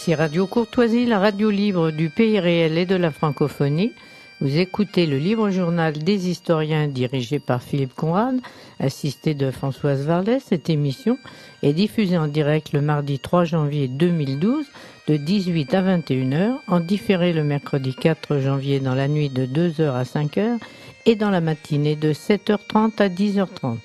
Ici Radio Courtoisie, la radio libre du pays réel et de la francophonie. Vous écoutez le livre journal des historiens dirigé par Philippe Conrad, assisté de Françoise Varlet. Cette émission est diffusée en direct le mardi 3 janvier 2012 de 18 à 21h, en différé le mercredi 4 janvier dans la nuit de 2h à 5h et dans la matinée de 7h30 à 10h30.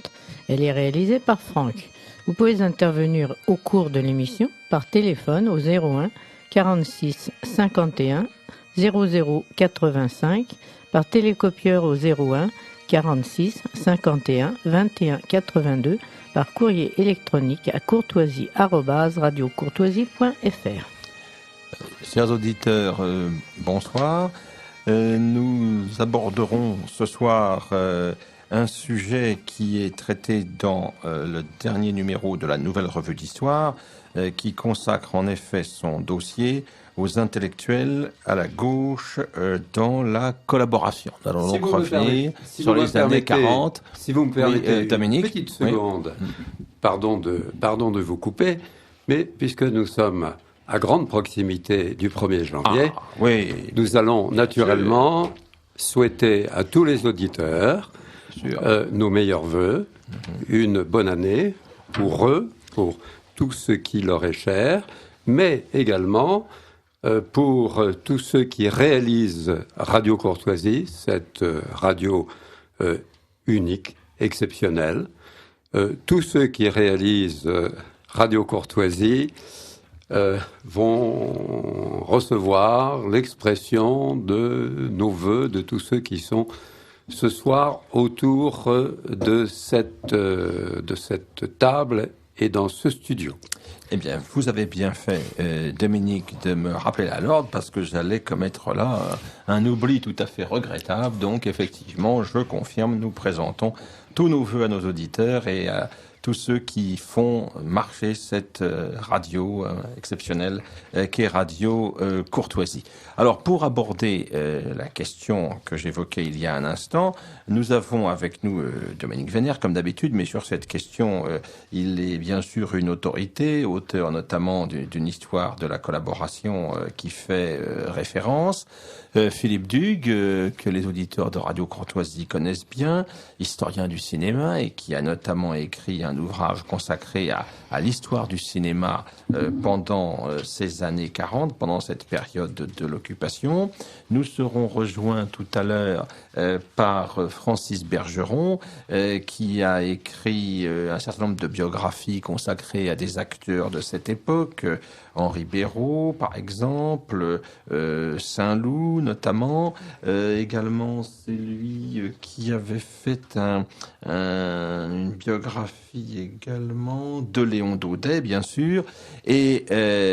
Elle est réalisée par Franck. Vous pouvez intervenir au cours de l'émission par téléphone au 01 46 51 00 85, par télécopieur au 01 46 51 21 82, par courrier électronique à courtoisie@radiocourtoisie.fr. Chers auditeurs, bonsoir. Nous aborderons ce soir un sujet qui est traité dans le dernier numéro de la Nouvelle Revue d'Histoire, qui consacre en effet son dossier aux intellectuels à la gauche dans la collaboration. Nous allons donc revenir sur les années 40. Si vous me permettez Dominique, une petite seconde, pardon de vous couper, mais puisque nous sommes à grande proximité du 1er janvier, nous allons naturellement souhaiter à tous les auditeurs nos meilleurs vœux, une bonne année pour eux, pour tout ce qui leur est cher, mais également pour tous ceux qui réalisent Radio Courtoisie, cette radio unique, exceptionnelle. Tous ceux qui réalisent Radio Courtoisie vont recevoir l'expression de nos vœux, de tous ceux qui sont ce soir autour de cette table et dans ce studio. Eh bien, vous avez bien fait, Dominique, de me rappeler à l'ordre, parce que j'allais commettre là un oubli tout à fait regrettable. Donc, effectivement, je confirme, nous présentons tous nos vœux à nos auditeurs et à tous ceux qui font marcher cette radio exceptionnelle qu'est Radio Courtoisie. Alors, pour aborder la question que j'évoquais il y a un instant, nous avons avec nous Dominique Vénère, comme d'habitude, mais sur cette question, il est bien sûr une autorité, auteur notamment d'une histoire de la collaboration qui fait référence. Philippe Dugue, que les auditeurs de Radio Courtoisie connaissent bien, historien du cinéma et qui a notamment écrit un ouvrage consacré à l'histoire du cinéma pendant ces années 40, pendant cette période de l'occupation. Nous serons rejoints tout à l'heure par Francis Bergeron, qui a écrit un certain nombre de biographies consacrées à des acteurs de cette époque, Henri Béraud, par exemple, Saint-Loup, notamment. Également, c'est lui qui avait fait une biographie également de Léon Daudet, bien sûr, et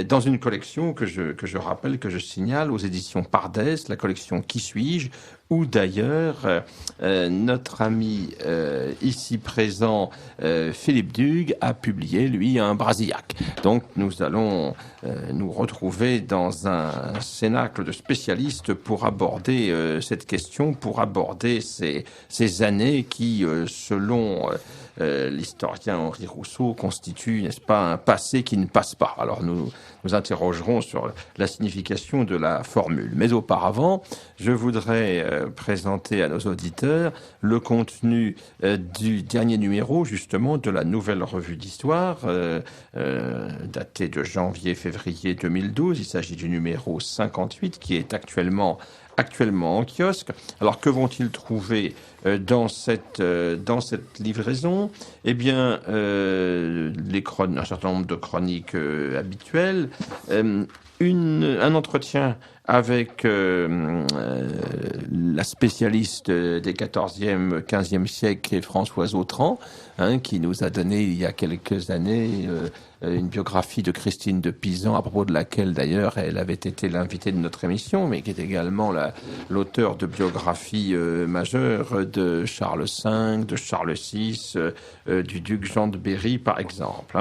dans une collection que je rappelle, que je signale, aux éditions Pardès, la collection Qui suis-je, où d'ailleurs notre ami ici présent, Philippe Dugue, a publié, lui, un brasillac. Donc nous allons nous retrouver dans un cénacle de spécialistes pour aborder cette question, pour aborder ces années qui, selon l'historien Henri Rousseau, constituent, n'est-ce pas, un passé qui ne passe pas. Alors nous interrogerons sur la signification de la formule. Mais auparavant, je voudrais présenter à nos auditeurs le contenu du dernier numéro, justement, de la Nouvelle Revue d'Histoire, daté de janvier-février 2012. Il s'agit du numéro 58, qui est actuellement en kiosque. Alors, que vont-ils trouver dans cette livraison? Eh bien, un certain nombre de chroniques habituelles, un entretien avec la spécialiste des 14e, 15e siècles, Françoise Autran, qui nous a donné il y a quelques années une biographie de Christine de Pisan, à propos de laquelle d'ailleurs elle avait été l'invitée de notre émission, mais qui est également l'auteur de biographies majeures de Charles V, de Charles VI, du duc Jean de Berry, par exemple.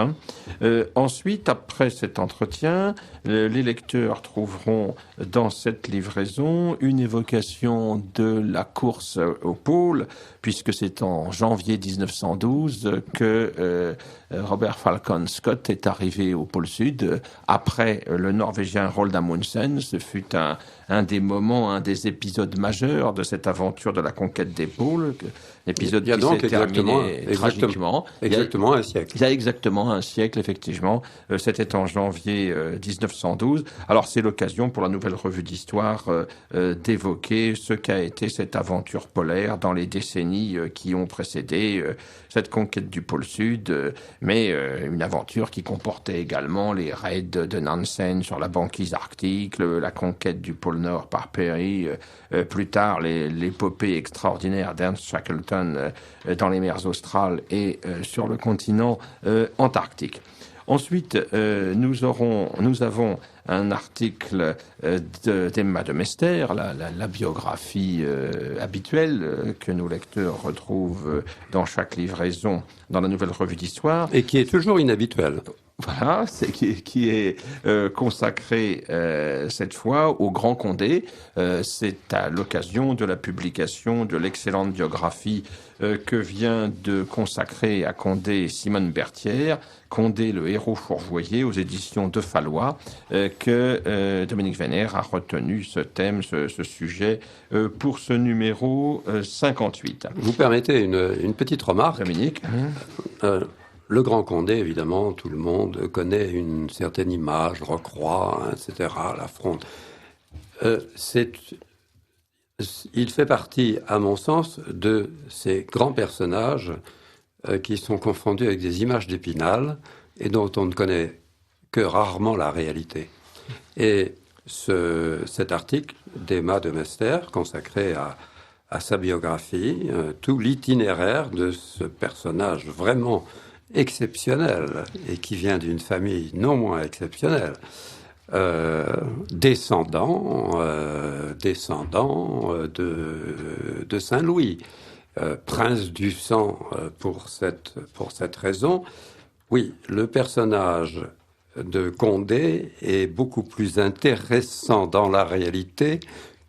Ensuite, après cet entretien, les lecteurs trouveront dans cette livraison une évocation de la course au pôle, puisque c'est en janvier 1912 que Robert Falcon Scott est arrivé au pôle Sud après le Norvégien Roald Amundsen. Ce fut un des moments, un des épisodes majeurs de cette aventure de la conquête des pôles. L'épisode qui s'est terminé tragiquement. Exactement un siècle. Il y a exactement un siècle, effectivement. C'était en janvier 1912. Alors, c'est l'occasion pour la Nouvelle Revue d'Histoire d'évoquer ce qu'a été cette aventure polaire dans les décennies qui ont précédé cette conquête du pôle Sud, mais une aventure qui comportait également les raids de Nansen sur la banquise arctique, la conquête du pôle Nord par Peary, plus tard l'épopée extraordinaire d'Ernst Shackleton dans les mers australes et sur le continent antarctique. Ensuite, nous avons un article d'Emma de Mester, la biographie habituelle que nos lecteurs retrouvent dans chaque livraison dans la Nouvelle Revue d'Histoire. Et qui est toujours inhabituelle. Voilà, qui est consacré cette fois au Grand Condé. C'est à l'occasion de la publication de l'excellente biographie que vient de consacrer à Condé Simone Berthière, Condé le héros fourvoyé aux éditions de Fallois, que Dominique Vénère a retenu ce thème, ce sujet pour ce numéro 58. Vous permettez une petite remarque, Dominique. Le Grand Condé, évidemment, tout le monde connaît une certaine image, Rocroi, etc., la Fronde. Il fait partie, à mon sens, de ces grands personnages qui sont confondus avec des images d'Épinal et dont on ne connaît que rarement la réalité. Et cet article d'Emma de Mester, consacré à sa biographie, tout l'itinéraire de ce personnage vraiment exceptionnel et qui vient d'une famille non moins exceptionnelle, descendant de Saint-Louis, prince du sang pour cette raison. Oui, le personnage de Condé est beaucoup plus intéressant dans la réalité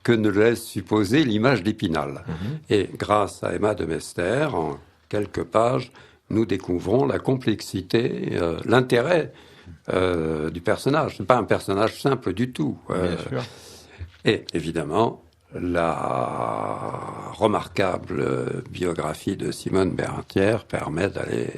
que ne laisse supposer l'image d'Épinal. Et grâce à Emma de Mester, en quelques pages, nous découvrons la complexité, l'intérêt du personnage. Ce n'est pas un personnage simple du tout. Bien sûr. Et évidemment, la remarquable biographie de Simone Berthière permet d'aller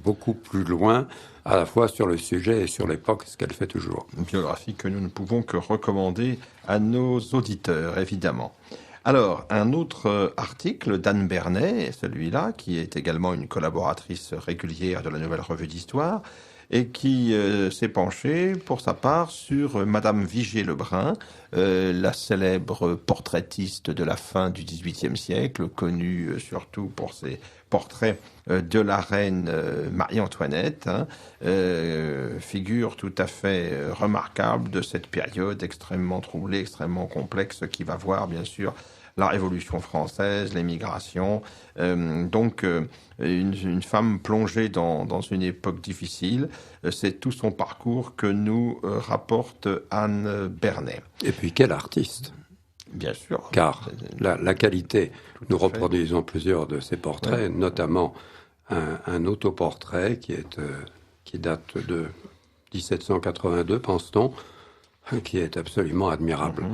beaucoup plus loin, à la fois sur le sujet et sur l'époque, ce qu'elle fait toujours. Une biographie que nous ne pouvons que recommander à nos auditeurs, évidemment. Alors, un autre article d'Anne Bernet, celui-là, qui est également une collaboratrice régulière de la Nouvelle Revue d'Histoire, et qui s'est penchée, pour sa part, sur Madame Vigée-Lebrun, la célèbre portraitiste de la fin du XVIIIe siècle, connue surtout pour ses portraits de la reine Marie-Antoinette, figure tout à fait remarquable de cette période extrêmement troublée, extrêmement complexe, qui va voir, bien sûr, la Révolution française, l'émigration. Donc, une femme plongée dans une époque difficile. C'est tout son parcours que nous rapporte Anne Bernet. Et puis, quel artiste! Bien sûr. Car la qualité, nous reproduisons plusieurs de ses portraits, notamment un autoportrait qui date de 1782, pense-t-on, qui est absolument admirable.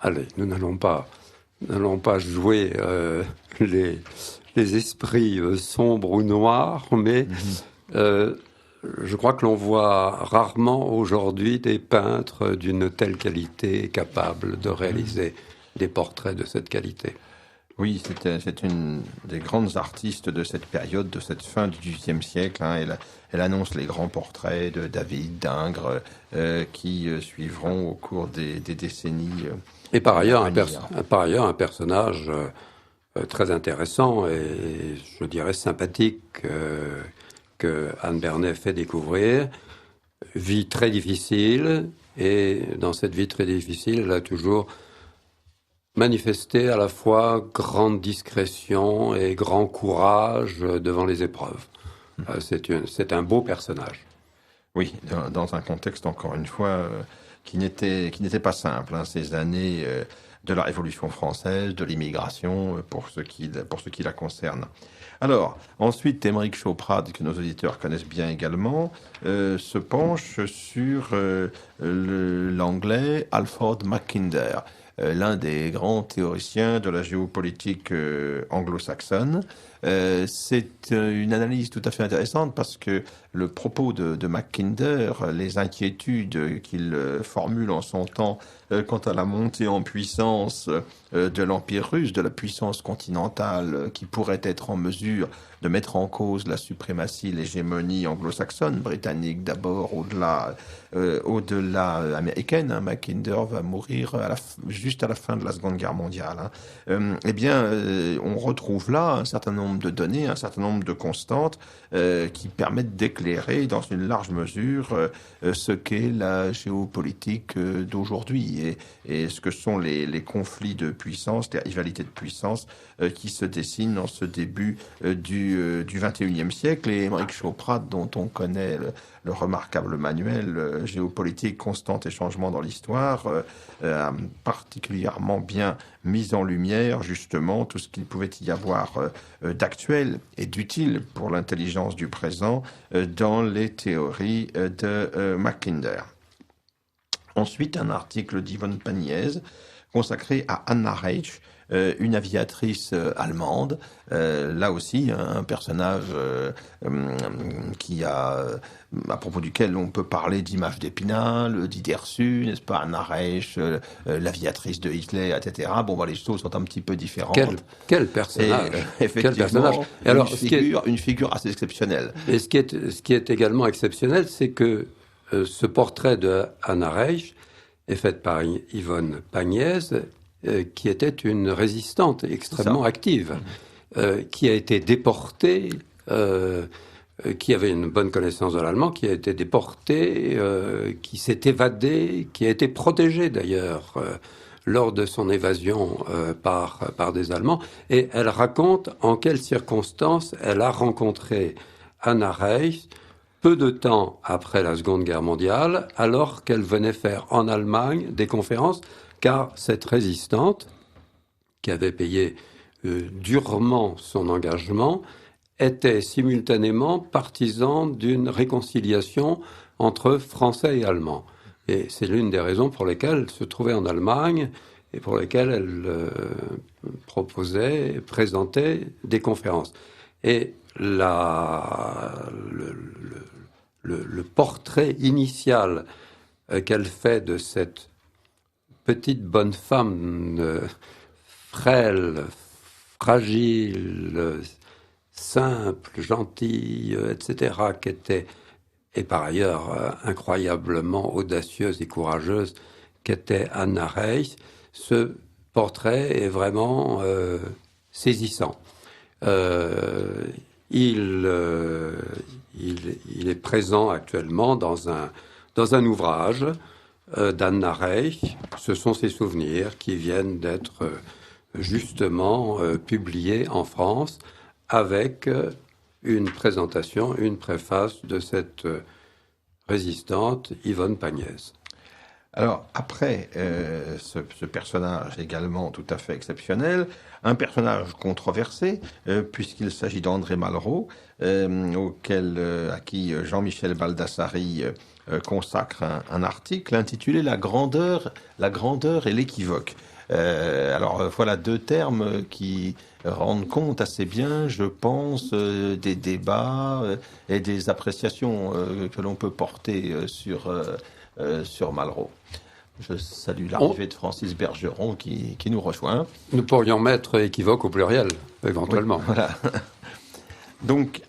Allez, nous n'allons pas jouer les esprits sombres ou noirs, mais je crois que l'on voit rarement aujourd'hui des peintres d'une telle qualité capables de réaliser des portraits de cette qualité. Oui, c'est une des grandes artistes de cette période, de cette fin du XVIIIe siècle. Elle annonce les grands portraits de David, d'Ingres, qui suivront au cours des décennies. Et par ailleurs, un personnage très intéressant et, je dirais, sympathique que Anne Bernet fait découvrir. Vie très difficile, et dans cette vie très difficile, elle a toujours manifesté à la fois grande discrétion et grand courage devant les épreuves. C'est un beau personnage. Oui, dans un contexte, encore une fois, qui n'était pas simple, hein, ces années de la Révolution française, de l'immigration, pour ce qui la concerne. Alors, ensuite, Émeric Chauprade, que nos auditeurs connaissent bien également, se penche sur l'anglais Alfred Mackinder, l'un des grands théoriciens de la géopolitique anglo-saxonne. C'est une analyse tout à fait intéressante parce que le propos de Mackinder, les inquiétudes qu'il formule en son temps quant à la montée en puissance de l'Empire russe, de la puissance continentale qui pourrait être en mesure de mettre en cause la suprématie, l'hégémonie anglo-saxonne, britannique d'abord, au-delà américaine. Hein. Mackinder va mourir juste à la fin de la Seconde Guerre mondiale. Hein. On retrouve là un certain nombre de données, un certain nombre de constantes qui permettent d'éclairer dans une large mesure ce qu'est la géopolitique d'aujourd'hui et ce que sont les conflits de puissance, les rivalités de puissance qui se dessinent en ce début du XXIe siècle. Et Émeric Chauprade, dont on connaît le remarquable manuel Géopolitique, constante et changement dans l'histoire, a particulièrement bien mis en lumière justement tout ce qu'il pouvait y avoir d'actuel et d'utile pour l'intelligence du présent dans les théories de Mackinder. Ensuite, un article d'Yvonne Pagnès consacré à Anna Reich, une aviatrice allemande, là aussi un personnage qui a, à propos duquel on peut parler d'Image d'Épinal, d'Idersu, n'est-ce pas, Anna Reich, l'aviatrice de Hitler, etc. Bon, les choses sont un petit peu différentes. Quel personnage! Et, effectivement, quel personnage. Et alors, une figure assez exceptionnelle. Et ce qui est également exceptionnel, c'est que ce portrait de Anna Reich est fait par Yvonne Pagnès, qui était une résistante extrêmement active, qui a été déportée, qui avait une bonne connaissance de l'allemand, qui a été déportée, qui s'est évadée, qui a été protégée d'ailleurs lors de son évasion par des Allemands. Et elle raconte en quelles circonstances elle a rencontré Anna Reich peu de temps après la Seconde Guerre mondiale, alors qu'elle venait faire en Allemagne des conférences, car cette résistante, qui avait payé durement son engagement, était simultanément partisan d'une réconciliation entre Français et Allemands. Et c'est l'une des raisons pour lesquelles elle se trouvait en Allemagne et pour lesquelles elle présentait des conférences. Et le portrait initial qu'elle fait de cette petite bonne femme frêle, fragile, simple, gentille, etc., qui était, et par ailleurs incroyablement audacieuse et courageuse, qu'était Anna Reich, ce portrait est vraiment saisissant. Il est présent actuellement dans un ouvrage d'Anna Reich. Ce sont ses souvenirs qui viennent d'être justement publiés en France avec une présentation, une préface de cette résistante Yvonne Pagnès. Alors, après ce personnage également tout à fait exceptionnel, un personnage controversé, puisqu'il s'agit d'André Malraux, à qui Jean-Michel Baldassari consacre un article intitulé La grandeur et l'équivoque. Alors, voilà deux termes qui rendent compte assez bien, je pense, des débats et des appréciations que l'on peut porter sur Malraux. Je salue l'arrivée de Francis Bergeron qui nous rejoint. Nous pourrions mettre équivoque au pluriel, éventuellement. Oui, voilà. Donc,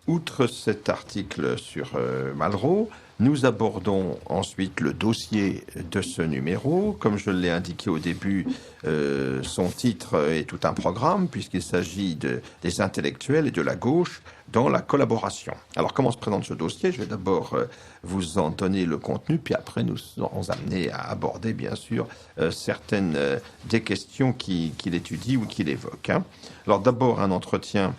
outre cet article sur Malraux, nous abordons ensuite le dossier de ce numéro. Comme je l'ai indiqué au début, son titre est tout un programme, puisqu'il s'agit des intellectuels et de la gauche dans la collaboration. Alors, comment se présente ce dossier? Je vais d'abord vous en donner le contenu, puis après nous serons amenés à aborder, bien sûr, certaines des questions qu'il étudie ou qu'il évoque. Alors, d'abord, un entretien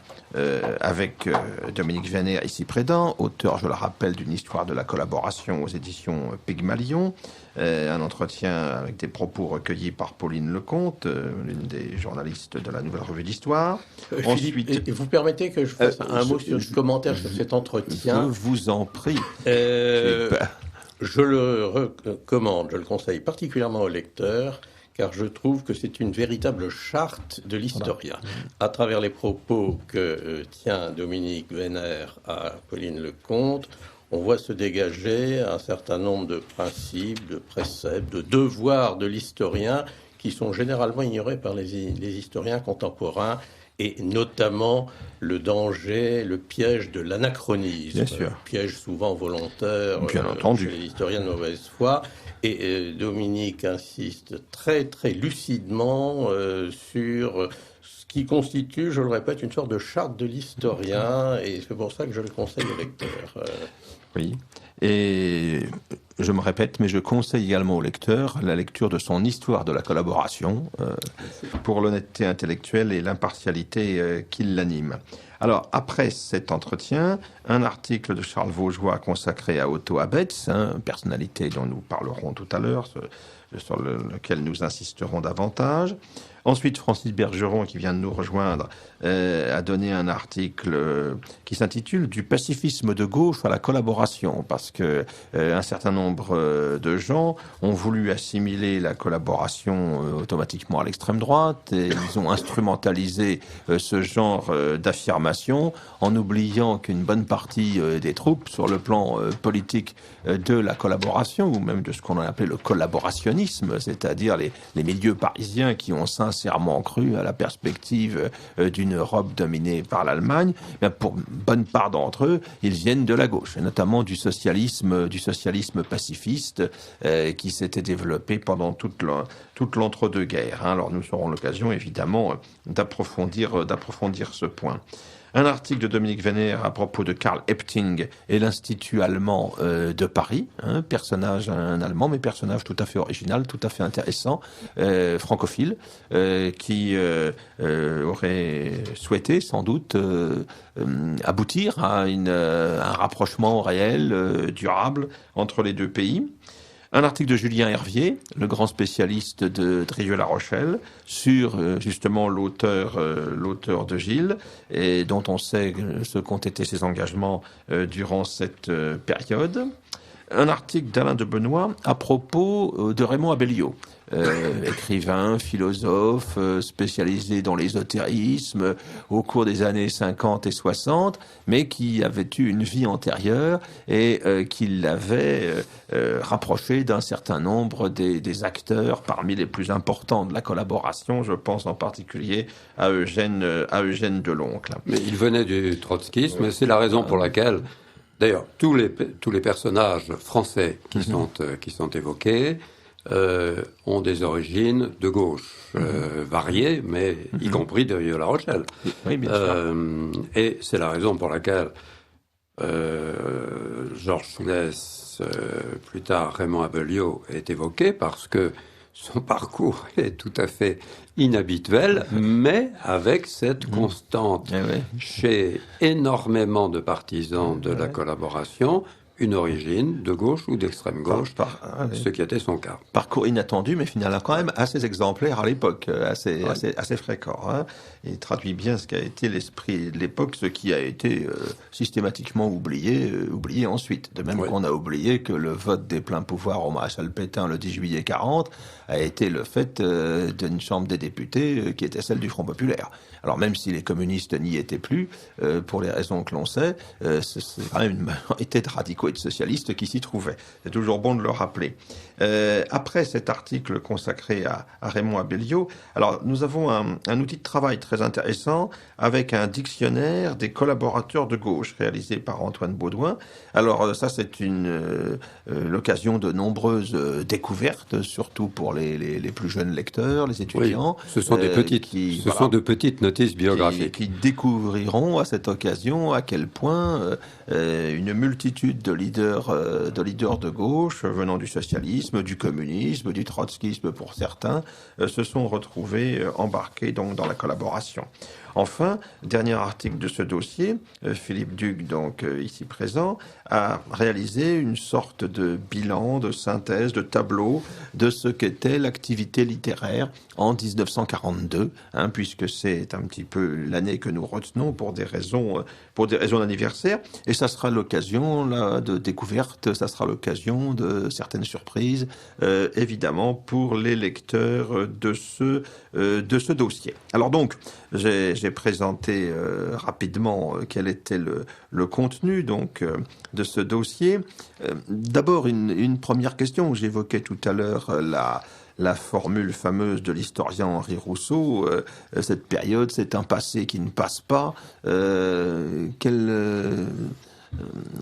avec Dominique Venner, ici présent, auteur, je le rappelle, d'une histoire de la collaboration aux éditions Pygmalion. Un entretien avec des propos recueillis par Pauline Lecomte, l'une des journalistes de la Nouvelle Revue d'Histoire. Philippe, et vous permettez que je fasse un mot sur le commentaire sur cet entretien? Je vous en prie. Je le recommande, je le conseille particulièrement aux lecteurs, car je trouve que c'est une véritable charte de l'historien. À travers les propos que tient Dominique Venner à Pauline Lecomte, on voit se dégager un certain nombre de principes, de préceptes, de devoirs de l'historien qui sont généralement ignorés par les historiens contemporains, et notamment le danger, le piège de l'anachronisme, piège souvent volontaire chez les historiens de mauvaise foi. Et Dominique insiste très très lucidement sur ce qui constitue, je le répète, une sorte de charte de l'historien, et c'est pour ça que je le conseille aux lecteurs. Oui, et je me répète, mais je conseille également au lecteur la lecture de son Histoire de la collaboration pour l'honnêteté intellectuelle et l'impartialité qui l'anime. Alors, après cet entretien, un article de Charles Vaugeois consacré à Otto Abetz, personnalité dont nous parlerons tout à l'heure, sur lequel nous insisterons davantage. Ensuite, Francis Bergeron, qui vient de nous rejoindre, a donné un article qui s'intitule « Du pacifisme de gauche à la collaboration », parce que un certain nombre de gens ont voulu assimiler la collaboration automatiquement à l'extrême droite, et ils ont instrumentalisé ce genre d'affirmation en oubliant qu'une bonne partie des troupes, sur le plan politique de la collaboration, ou même de ce qu'on a appelé le collaborationnisme, c'est-à-dire les milieux parisiens qui ont sincèrement cru à la perspective d'une Europe dominée par l'Allemagne, pour bonne part d'entre eux, ils viennent de la gauche, et notamment du socialisme pacifiste qui s'était développé pendant toute l'entre-deux-guerres. Alors nous aurons l'occasion évidemment d'approfondir ce point. Un article de Dominique Venner à propos de Karl Epting et l'Institut allemand de Paris, un allemand, mais personnage tout à fait original, tout à fait intéressant, francophile, qui aurait souhaité sans doute aboutir à un rapprochement réel, durable entre les deux pays. Un article de Julien Hervier, le grand spécialiste de Drieux-La Rochelle, sur justement l'auteur de Gilles, et dont on sait ce qu'ont été ses engagements durant cette période. Un article d'Alain de Benoît à propos de Raymond Abellio, écrivain, philosophe, spécialisé dans l'ésotérisme au cours des années 50 et 60, mais qui avait eu une vie antérieure et qui l'avait rapproché d'un certain nombre des acteurs parmi les plus importants de la collaboration. Je pense en particulier à Eugène Deloncle. Mais il venait du trotskisme, et c'est la raison pour laquelle, d'ailleurs, tous les personnages français qui sont évoqués ont des origines de gauche variées, mais y compris de Drieux-La Rochelle. Oui, bien sûr. Et c'est la raison pour laquelle Georges Sounès, plus tard Raymond Abellio, est évoqué, parce que son parcours est tout à fait inhabituel, mais avec cette constante chez énormément de partisans de la collaboration, une origine de gauche ou d'extrême gauche, ce qui était son cas. Parcours inattendu, mais finalement quand même assez exemplaire à l'époque, assez fréquent. Il traduit bien ce qu'a été l'esprit de l'époque, ce qui a été systématiquement oublié ensuite. De même qu'on a oublié que le vote des pleins pouvoirs au maréchal Pétain le 10 juillet 40 a été le fait d'une chambre des députés qui était celle du Front populaire. Alors même si les communistes n'y étaient plus, pour les raisons que l'on sait, c'est quand même une minorité de radicaux syndicaux et de socialistes qui s'y trouvaient. C'est toujours bon de le rappeler. Après cet article consacré à Raymond Abellio, alors nous avons un outil de travail très intéressant avec un dictionnaire des collaborateurs de gauche réalisé par Antoine Baudouin. Alors ça c'est l'occasion de nombreuses découvertes, surtout pour les plus jeunes lecteurs, les étudiants. Oui, ce sont des sont de petites notices biographiques qui découvriront à cette occasion à quel point une multitude de leaders de gauche venant du socialisme, du communisme, du trotskisme pour certains, se sont retrouvés embarqués donc dans la collaboration. Enfin, dernier article de ce dossier, Philippe Duc, donc ici présent, a réalisé une sorte de bilan, de synthèse, de tableau de ce qu'était l'activité littéraire en 1942, puisque c'est un petit peu l'année que nous retenons pour des raisons d'anniversaire. Et ça sera l'occasion là de découverte, ça sera l'occasion de certaines surprises, évidemment pour les lecteurs de ce dossier. Alors donc, j'ai présenté rapidement quel était le contenu donc de ce dossier. D'abord une première question. J'évoquais tout à l'heure la formule fameuse de l'historien Henri Rousseau. Cette période, c'est un passé qui ne passe pas. Quelle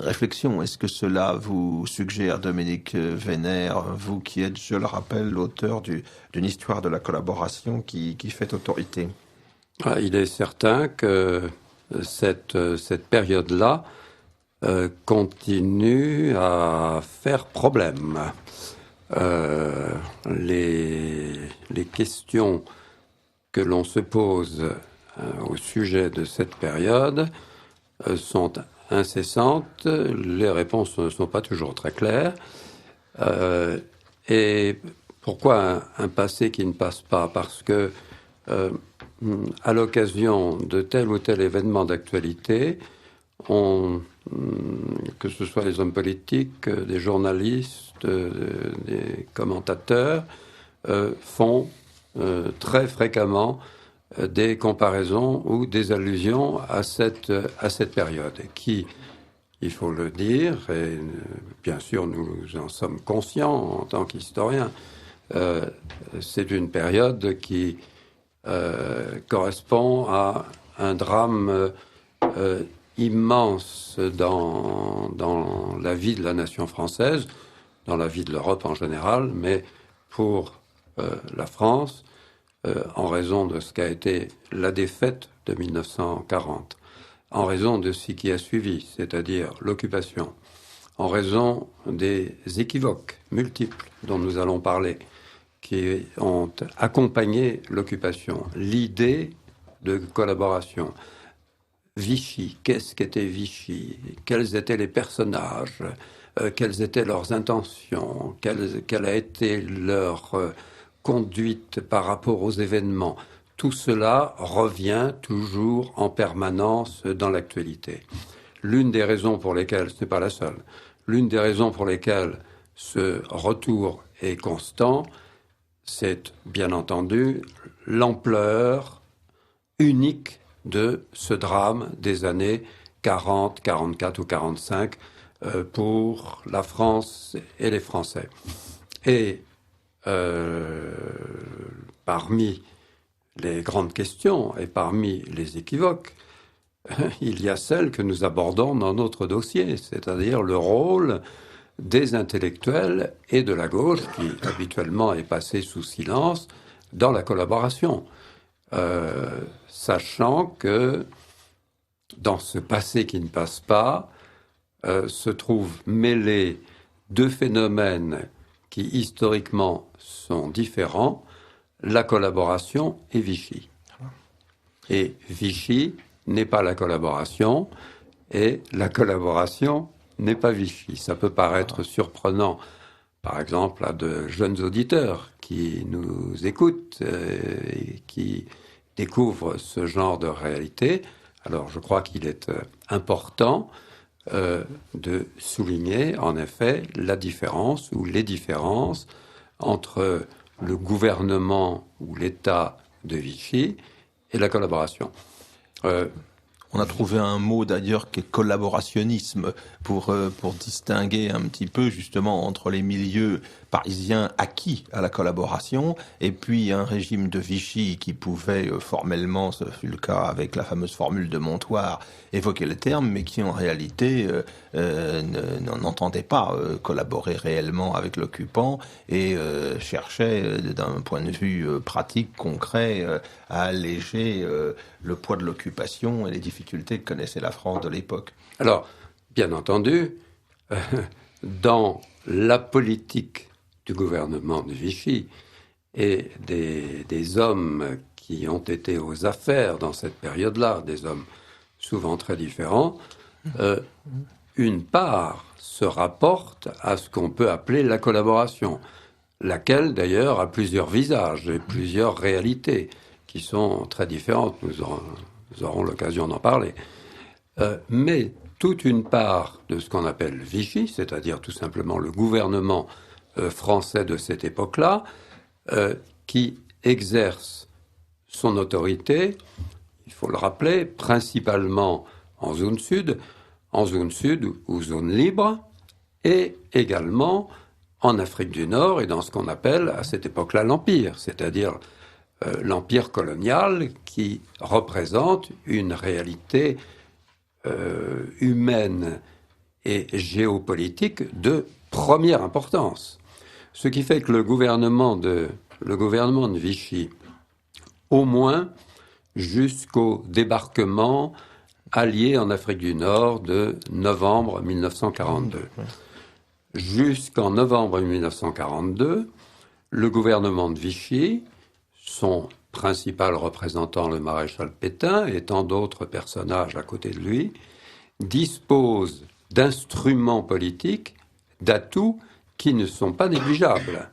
réflexion est-ce que cela vous suggère, Dominique Vénère, vous qui êtes, je le rappelle, l'auteur d'une histoire de la collaboration qui fait autorité? Il est certain que cette période-là continue à faire problème. Les questions que l'on se pose au sujet de cette période sont incessantes, les réponses ne sont pas toujours très claires. Et pourquoi un passé qui ne passe pas? Parce que à l'occasion de tel ou tel événement d'actualité, que ce soit les hommes politiques, des journalistes, des commentateurs, font très fréquemment des comparaisons ou des allusions à cette période qui, il faut le dire, et bien sûr nous en sommes conscients en tant qu'historiens, c'est une période qui correspond à un drame immense dans la vie de la nation française, dans la vie de l'Europe en général, mais pour la France, en raison de ce qu'a été la défaite de 1940, en raison de ce qui a suivi, c'est-à-dire l'occupation, en raison des équivoques multiples dont nous allons parler, qui ont accompagné l'occupation, l'idée de collaboration. Vichy, qu'est-ce qu'était Vichy? Quels étaient les personnages? Quelles étaient leurs intentions? Quelle a été leur conduite par rapport aux événements? Tout cela revient toujours en permanence dans l'actualité. L'une des raisons pour lesquelles, ce n'est pas la seule, l'une des raisons pour lesquelles ce retour est constant, c'est bien entendu l'ampleur unique de ce drame des années 40, 44 ou 45 pour la France et les Français. Et parmi les grandes questions et parmi les équivoques, il y a celle que nous abordons dans notre dossier, c'est-à-dire le rôle des intellectuels et de la gauche, qui habituellement est passé sous silence, dans la collaboration. Sachant que dans ce passé qui ne passe pas, se trouvent mêlés deux phénomènes qui historiquement sont différents, la collaboration et Vichy. Et Vichy n'est pas la collaboration, et la collaboration n'est pas Vichy. Ça peut paraître surprenant, par exemple, à de jeunes auditeurs qui nous écoutent et qui découvrent ce genre de réalité. Alors, je crois qu'il est important de souligner, en effet, la différence ou les différences entre le gouvernement ou l'État de Vichy et la collaboration. On a trouvé un mot d'ailleurs qui est collaborationnisme pour distinguer un petit peu justement entre les milieux parisiens acquis à la collaboration et puis un régime de Vichy qui pouvait formellement, ce fut le cas avec la fameuse formule de Montoire, évoquer le terme, mais qui en réalité n'entendait pas collaborer réellement avec l'occupant et cherchait d'un point de vue pratique, concret, à alléger le poids de l'occupation et les difficultés que connaissait la France de l'époque. Alors, bien entendu, dans la politique du gouvernement de Vichy et des hommes qui ont été aux affaires dans cette période-là, des hommes souvent très différents, une part se rapporte à ce qu'on peut appeler la collaboration, laquelle d'ailleurs a plusieurs visages et plusieurs réalités qui sont très différentes. Nous aurons l'occasion d'en parler. Mais toute une part de ce qu'on appelle Vichy, c'est-à-dire tout simplement le gouvernement français de cette époque-là, qui exerce son autorité, il faut le rappeler, principalement en zone sud ou zone libre, et également en Afrique du Nord et dans ce qu'on appelle à cette époque-là l'Empire, c'est-à-dire l'Empire colonial qui représente une réalité humaine et géopolitique de première importance. Ce qui fait que le gouvernement de Vichy, au moins jusqu'au débarquement allié en Afrique du Nord de novembre 1942. Jusqu'en novembre 1942, le gouvernement de Vichy, son principal représentant, le maréchal Pétain, et tant d'autres personnages à côté de lui, dispose d'instruments politiques, d'atouts qui ne sont pas négligeables.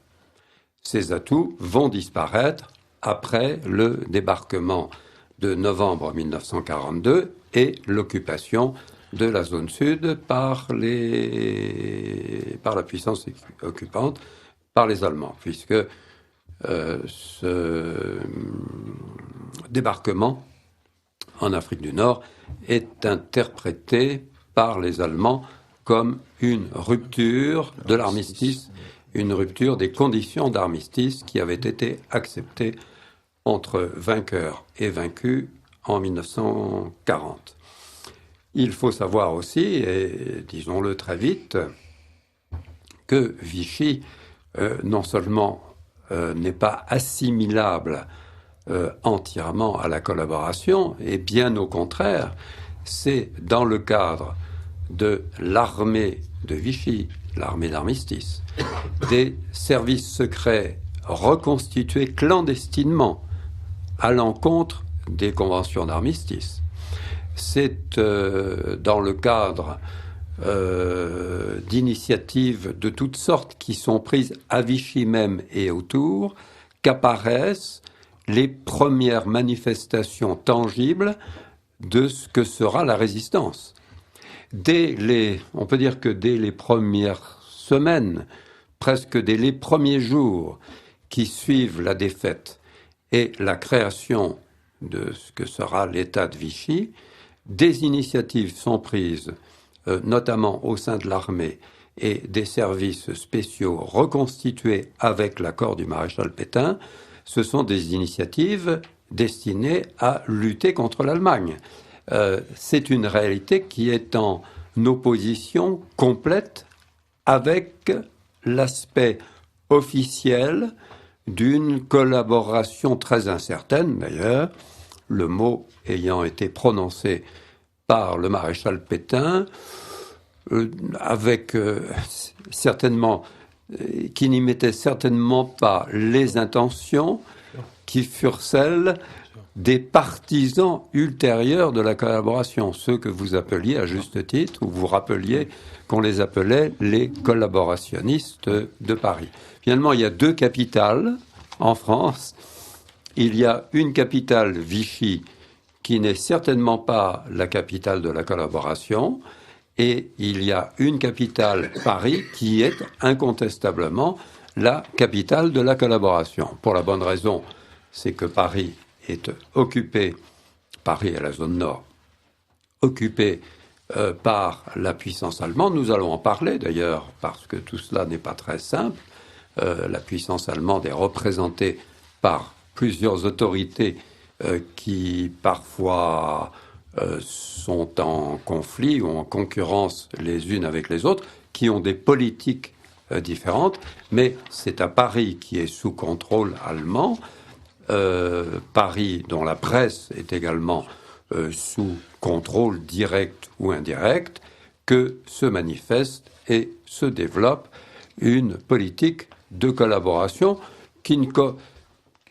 Ces atouts vont disparaître après le débarquement de novembre 1942 et l'occupation de la zone sud par la puissance occupante, par les Allemands, puisque ce débarquement en Afrique du Nord est interprété par les Allemands comme une rupture de l'armistice, une rupture des conditions d'armistice qui avaient été acceptées entre vainqueurs et vaincus en 1940. Il faut savoir aussi, et disons-le très vite, que Vichy, non seulement n'est pas assimilable entièrement à la collaboration, et bien au contraire, c'est dans le cadre de l'armée de Vichy, l'armée d'armistice, des services secrets reconstitués clandestinement à l'encontre des conventions d'armistice. C'est dans le cadre d'initiatives de toutes sortes qui sont prises à Vichy même et autour qu'apparaissent les premières manifestations tangibles de ce que sera la résistance. On peut dire que dès les premières semaines, presque dès les premiers jours qui suivent la défaite et la création de ce que sera l'État de Vichy, des initiatives sont prises, notamment au sein de l'armée et des services spéciaux reconstitués avec l'accord du maréchal Pétain. Ce sont des initiatives destinées à lutter contre l'Allemagne. C'est une réalité qui est en opposition complète avec l'aspect officiel d'une collaboration très incertaine, d'ailleurs, le mot ayant été prononcé par le maréchal Pétain, avec certainement, qui n'y mettait certainement pas les intentions qui furent celles des partisans ultérieurs de la collaboration, ceux que vous appeliez à juste titre, ou vous rappeliez qu'on les appelait les collaborationnistes de Paris. Finalement, il y a deux capitales en France. Il y a une capitale, Vichy, qui n'est certainement pas la capitale de la collaboration, et il y a une capitale, Paris, qui est incontestablement la capitale de la collaboration. Pour la bonne raison, c'est que Paris est occupé, Paris et la zone nord, occupée par la puissance allemande. Nous allons en parler d'ailleurs, parce que tout cela n'est pas très simple. La puissance allemande est représentée par plusieurs autorités qui parfois sont en conflit ou en concurrence les unes avec les autres, qui ont des politiques différentes, mais c'est à Paris qui est sous contrôle allemand, Paris dont la presse est également sous contrôle direct ou indirect, que se manifeste et se développe une politique de collaboration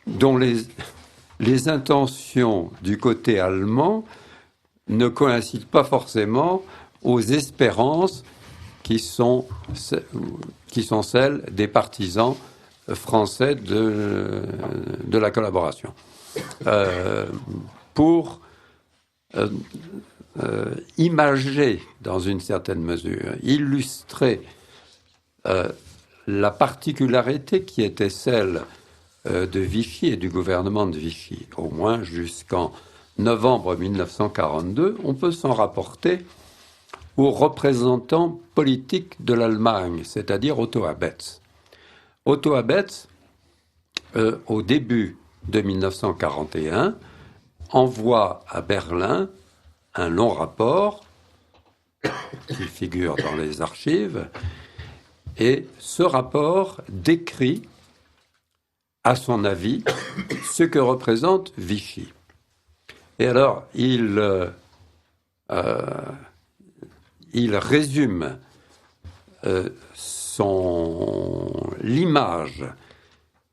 dont les intentions du côté allemand ne coïncident pas forcément aux espérances qui sont celles des partisans français de la collaboration. Pour imager, dans une certaine mesure, illustrer la particularité qui était celle de Vichy et du gouvernement de Vichy, au moins jusqu'en novembre 1942, on peut s'en rapporter aux représentants politiques de l'Allemagne, c'est-à-dire Otto Abetz. Otto Abetz, au début de 1941, envoie à Berlin un long rapport qui figure dans les archives, et ce rapport décrit, à son avis, ce que représente Vichy. Et alors, il résume l'image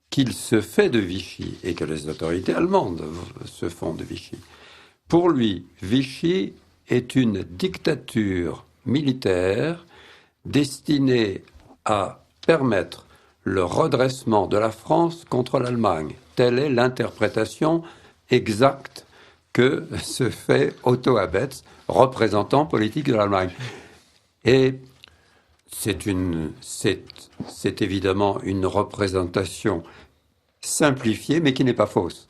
qu'il se fait de Vichy et que les autorités allemandes se font de Vichy. Pour lui, Vichy est une dictature militaire destinée à permettre le redressement de la France contre l'Allemagne. Telle est l'interprétation exacte que se fait Otto Abetz, représentant politique de l'Allemagne. Et c'est évidemment une représentation simplifiée, mais qui n'est pas fausse.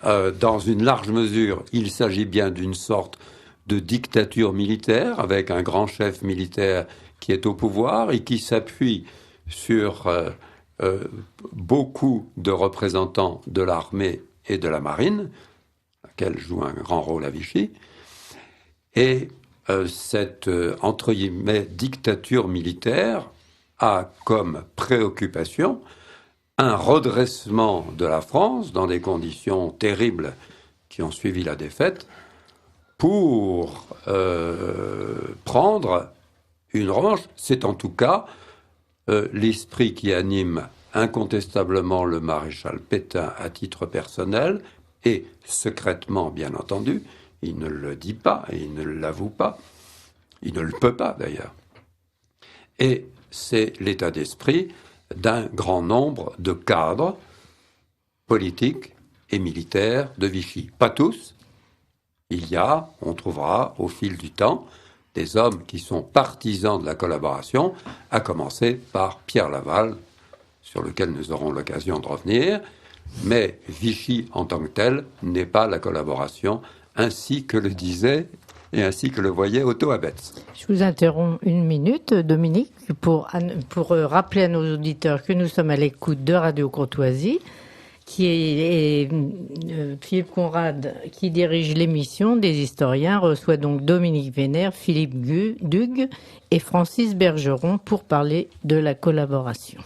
Dans une large mesure, il s'agit bien d'une sorte de dictature militaire, avec un grand chef militaire qui est au pouvoir et qui s'appuie sur beaucoup de représentants de l'armée et de la marine, laquelle joue un grand rôle à Vichy. Et cette, entre guillemets, dictature militaire a comme préoccupation un redressement de la France dans des conditions terribles qui ont suivi la défaite pour prendre une revanche. C'est en tout cas l'esprit qui anime incontestablement le maréchal Pétain à titre personnel et secrètement, bien entendu. Il ne le dit pas et il ne l'avoue pas. Il ne le peut pas, d'ailleurs. Et c'est l'état d'esprit d'un grand nombre de cadres politiques et militaires de Vichy. Pas tous. On trouvera au fil du temps des hommes qui sont partisans de la collaboration, à commencer par Pierre Laval, sur lequel nous aurons l'occasion de revenir. Mais Vichy, en tant que tel, n'est pas la collaboration, ainsi que le disait et ainsi que le voyait Otto Abetz. Je vous interromps une minute, Dominique, pour rappeler à nos auditeurs que nous sommes à l'écoute de Radio Courtoisie, qui est Philippe Conrad, qui dirige l'émission des historiens, reçoit donc Dominique Vénère, Philippe Dugues et Francis Bergeron pour parler de la collaboration.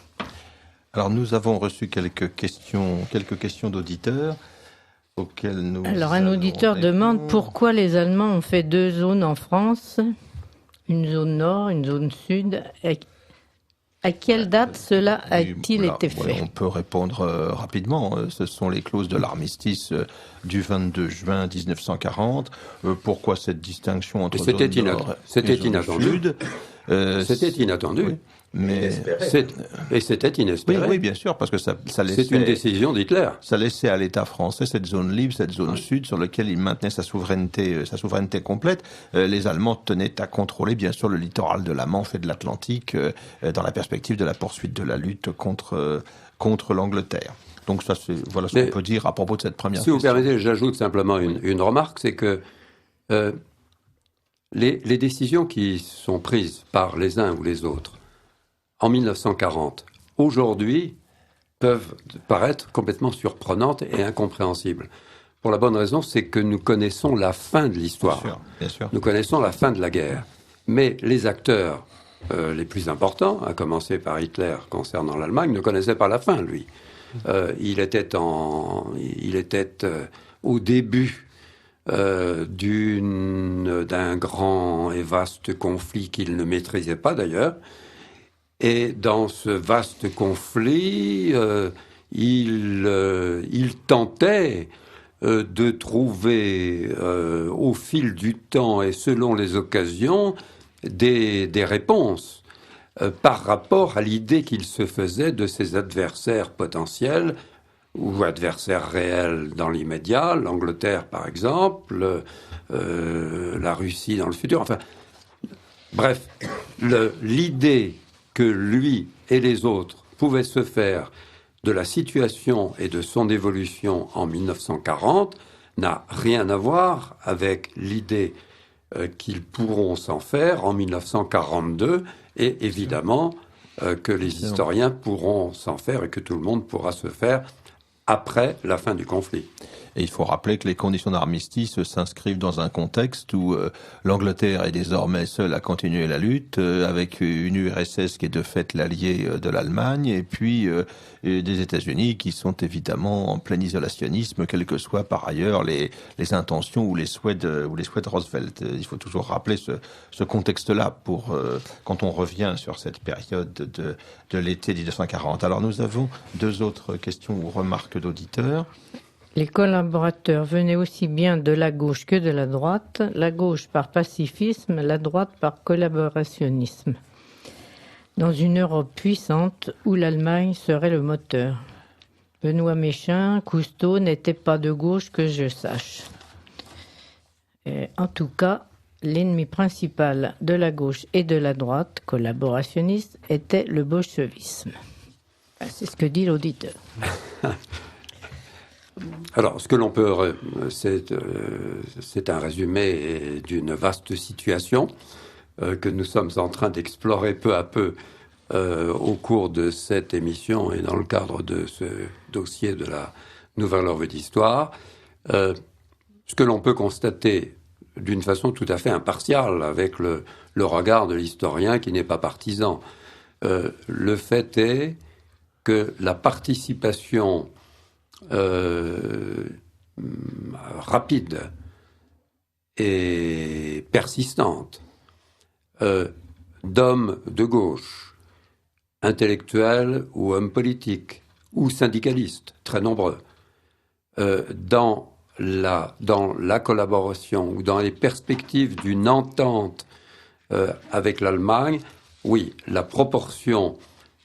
Alors nous avons reçu quelques questions d'auditeurs auxquelles nous... Alors un auditeur demande pourquoi les Allemands ont fait 2 zones en France, une zone nord, une zone sud. À quelle date cela a-t-il été fait ? On peut répondre rapidement. Ce sont les clauses de l'armistice du 22 juin 1940. Pourquoi cette distinction entre zone nord et zone sud ? C'était inattendu. Oui. Mais c'était inespéré. Oui, bien sûr, parce que ça laissait... C'est une décision d'Hitler. Ça laissait à l'État français cette zone libre, cette zone sud, sur laquelle il maintenait sa souveraineté complète. Les Allemands tenaient à contrôler, bien sûr, le littoral de la Manche et de l'Atlantique, dans la perspective de la poursuite de la lutte contre l'Angleterre. Donc ça, voilà ce qu'on peut dire à propos de cette première question. Si vous permettez, j'ajoute simplement une remarque, c'est que Les décisions qui sont prises par les uns ou les autres en 1940, aujourd'hui, peuvent paraître complètement surprenantes et incompréhensibles. Pour la bonne raison, c'est que nous connaissons la fin de l'histoire. Bien sûr. Nous connaissons la fin de la guerre. Mais les acteurs les plus importants, à commencer par Hitler concernant l'Allemagne, ne connaissaient pas la fin, lui. Il était au début d'un grand et vaste conflit qu'il ne maîtrisait pas d'ailleurs. Et dans ce vaste conflit, il tentait de trouver au fil du temps et selon les occasions des réponses par rapport à l'idée qu'il se faisait de ses adversaires potentiels ou adversaires réels dans l'immédiat, l'Angleterre par exemple, la Russie dans le futur. Enfin, bref, l'idée que lui et les autres pouvaient se faire de la situation et de son évolution en 1940 n'a rien à voir avec l'idée qu'ils pourront s'en faire en 1942 et évidemment que les historiens pourront s'en faire et que tout le monde pourra se faire après la fin du conflit. Et il faut rappeler que les conditions d'armistice s'inscrivent dans un contexte où l'Angleterre est désormais seule à continuer la lutte, avec une URSS qui est de fait l'allié de l'Allemagne, et puis des États-Unis qui sont évidemment en plein isolationnisme, quelles que soient par ailleurs les intentions ou les souhaits de Roosevelt. Il faut toujours rappeler ce contexte-là pour quand on revient sur cette période de l'été 1940. Alors nous avons deux autres questions ou remarques d'auditeurs. Les collaborateurs venaient aussi bien de la gauche que de la droite, la gauche par pacifisme, la droite par collaborationnisme, dans une Europe puissante où l'Allemagne serait le moteur. Benoît Méchain, Cousteau n'était pas de gauche que je sache. En tout cas, l'ennemi principal de la gauche et de la droite, collaborationniste, était le bolchevisme. C'est ce que dit l'auditeur. Alors, ce que l'on peut, c'est un résumé d'une vaste situation que nous sommes en train d'explorer peu à peu au cours de cette émission et dans le cadre de ce dossier de la Nouvelle Œuvre d'Histoire. Ce que l'on peut constater d'une façon tout à fait impartiale, avec le regard de l'historien qui n'est pas partisan, le fait est que la participation rapide et persistante d'hommes de gauche, intellectuels ou hommes politiques, ou syndicalistes, très nombreux, dans la collaboration ou dans les perspectives d'une entente avec l'Allemagne, oui, la proportion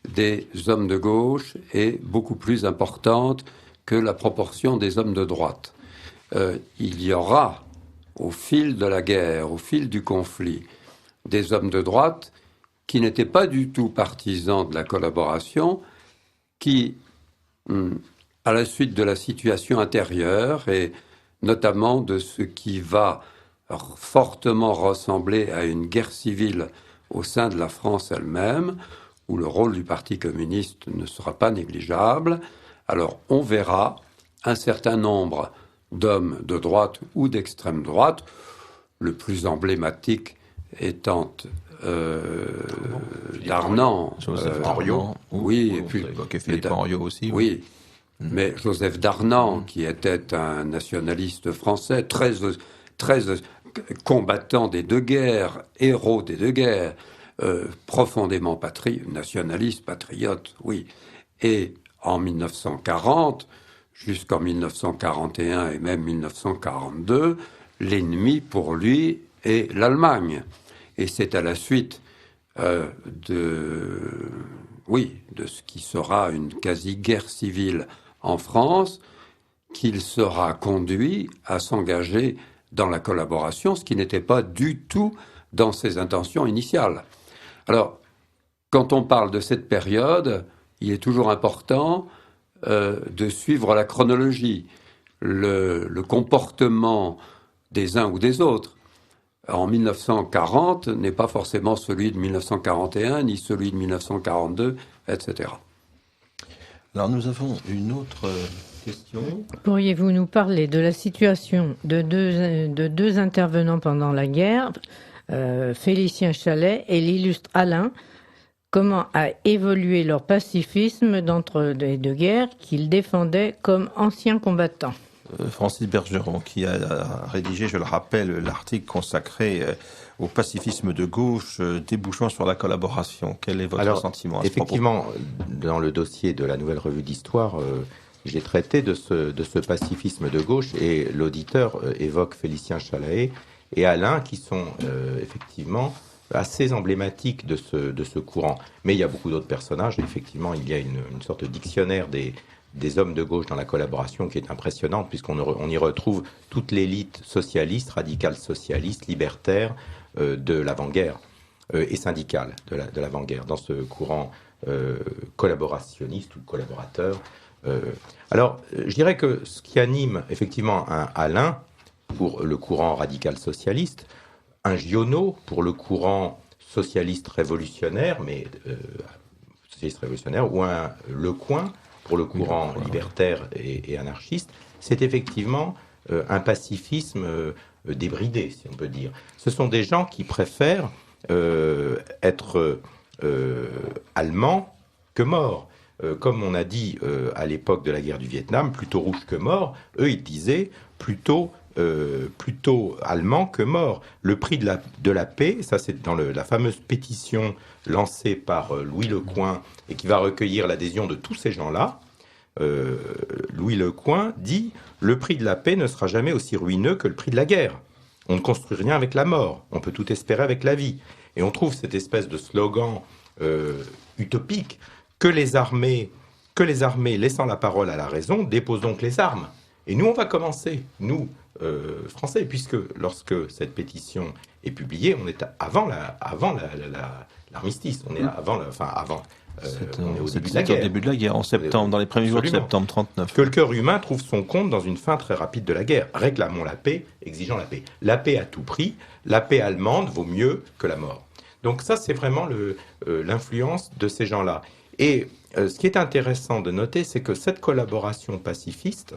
des hommes de gauche est beaucoup plus importante que la proportion des hommes de droite. Il y aura, au fil de la guerre, au fil du conflit, des hommes de droite qui n'étaient pas du tout partisans de la collaboration, qui, à la suite de la situation intérieure et notamment de ce qui va fortement ressembler à une guerre civile au sein de la France elle-même, où le rôle du Parti communiste ne sera pas négligeable, alors on verra un certain nombre d'hommes de droite ou d'extrême droite, le plus emblématique étant Darnan. Joseph Henriot. Oui, et puis Philippe Henriot aussi. Oui, mais Joseph Darnan, qui était un nationaliste français, très combattant des deux guerres, héros des deux guerres, profondément nationaliste, patriote, oui. Et en 1940, jusqu'en 1941 et même 1942, l'ennemi pour lui est l'Allemagne. Et c'est à la suite de ce qui sera une quasi-guerre civile en France qu'il sera conduit à s'engager dans la collaboration, ce qui n'était pas du tout dans ses intentions initiales. Alors, quand on parle de cette période, il est toujours important de suivre la chronologie, le comportement des uns ou des autres. en 1940 n'est pas forcément celui de 1941, ni celui de 1942, etc. Alors nous avons une autre question. Pourriez-vous nous parler de la situation de deux intervenants pendant la guerre, Félicien Chalet et l'illustre Alain? Comment a évolué leur pacifisme de guerre qu'ils défendaient comme anciens combattants? Francis Bergeron, qui a rédigé, je le rappelle, l'article consacré au pacifisme de gauche débouchant sur la collaboration. Quel est votre sentiment à ce effectivement, propos? Dans le dossier de la Nouvelle Revue d'Histoire, j'ai traité de ce pacifisme de gauche, et l'auditeur évoque Félicien Chalet et Alain, qui sont effectivement assez emblématiques de ce courant. Mais il y a beaucoup d'autres personnages. Effectivement, il y a une sorte de dictionnaire des hommes de gauche dans la collaboration qui est impressionnante, puisqu'on y retrouve toute l'élite socialiste, radicale socialiste, libertaire de l'avant-guerre et syndicale de l'avant-guerre, dans ce courant collaborationniste ou collaborateur. Alors, je dirais que ce qui anime effectivement un Alain pour le courant radical socialiste, un Giono pour le courant socialiste révolutionnaire, socialiste révolutionnaire, ou un Lecoing pour le courant libertaire et anarchiste, c'est effectivement un pacifisme débridé, si on peut dire. Ce sont des gens qui préfèrent être allemands que morts. Comme on a dit à l'époque de la guerre du Vietnam, plutôt rouge que mort, eux ils disaient plutôt allemand que mort. Le prix de la paix, ça c'est dans la fameuse pétition lancée par Louis Lecoing et qui va recueillir l'adhésion de tous ces gens-là. Louis Lecoing dit « Le prix de la paix ne sera jamais aussi ruineux que le prix de la guerre. On ne construit rien avec la mort, on peut tout espérer avec la vie. » Et on trouve cette espèce de slogan utopique que les armées laissant la parole à la raison, déposent donc les armes. Et nous, on va commencer, nous, Français, puisque lorsque cette pétition est publiée, on est avant l'armistice, on est on est au début de la guerre. Au début de la guerre, en septembre, dans les premiers jours de septembre 39. Que le cœur humain trouve son compte dans une fin très rapide de la guerre. Réclamons la paix, exigeons la paix. La paix à tout prix, la paix allemande vaut mieux que la mort. Donc ça, c'est vraiment l'influence de ces gens-là. Et ce qui est intéressant de noter, c'est que cette collaboration pacifiste,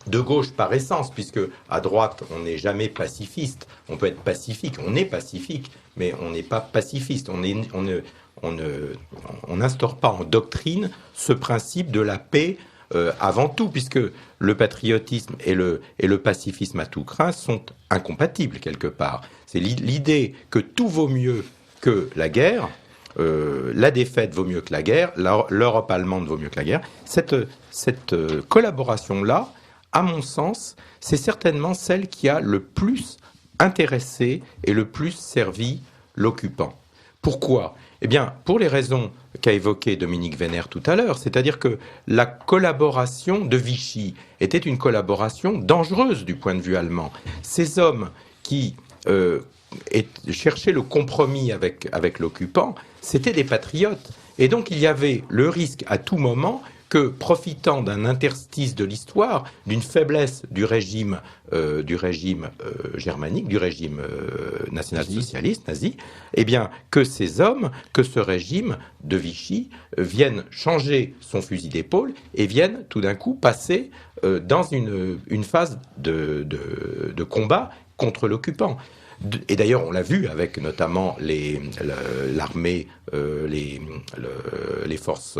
de gauche par essence, puisque à droite, on n'est jamais pacifiste. On peut être pacifique, on est pacifique, mais on n'est pas pacifiste. On n'instaure pas en doctrine ce principe de la paix avant tout, puisque le patriotisme et le pacifisme à tout craint sont incompatibles quelque part. C'est l'idée que tout vaut mieux que la guerre, la défaite vaut mieux que la guerre, l'Europe allemande vaut mieux que la guerre. Cette collaboration-là, à mon sens, c'est certainement celle qui a le plus intéressé et le plus servi l'occupant. Pourquoi ? Eh bien, pour les raisons qu'a évoquées Dominique Vénère tout à l'heure, c'est-à-dire que la collaboration de Vichy était une collaboration dangereuse du point de vue allemand. Ces hommes qui cherchaient le compromis avec l'occupant, c'étaient des patriotes. Et donc, il y avait le risque à tout moment que, profitant d'un interstice de l'histoire, d'une faiblesse du régime germanique, du régime national-socialiste, nazi, eh bien, que ces hommes, que ce régime de Vichy viennent changer son fusil d'épaule et viennent tout d'un coup passer dans une phase de combat contre l'occupant. Et d'ailleurs, on l'a vu avec notamment l'armée, les forces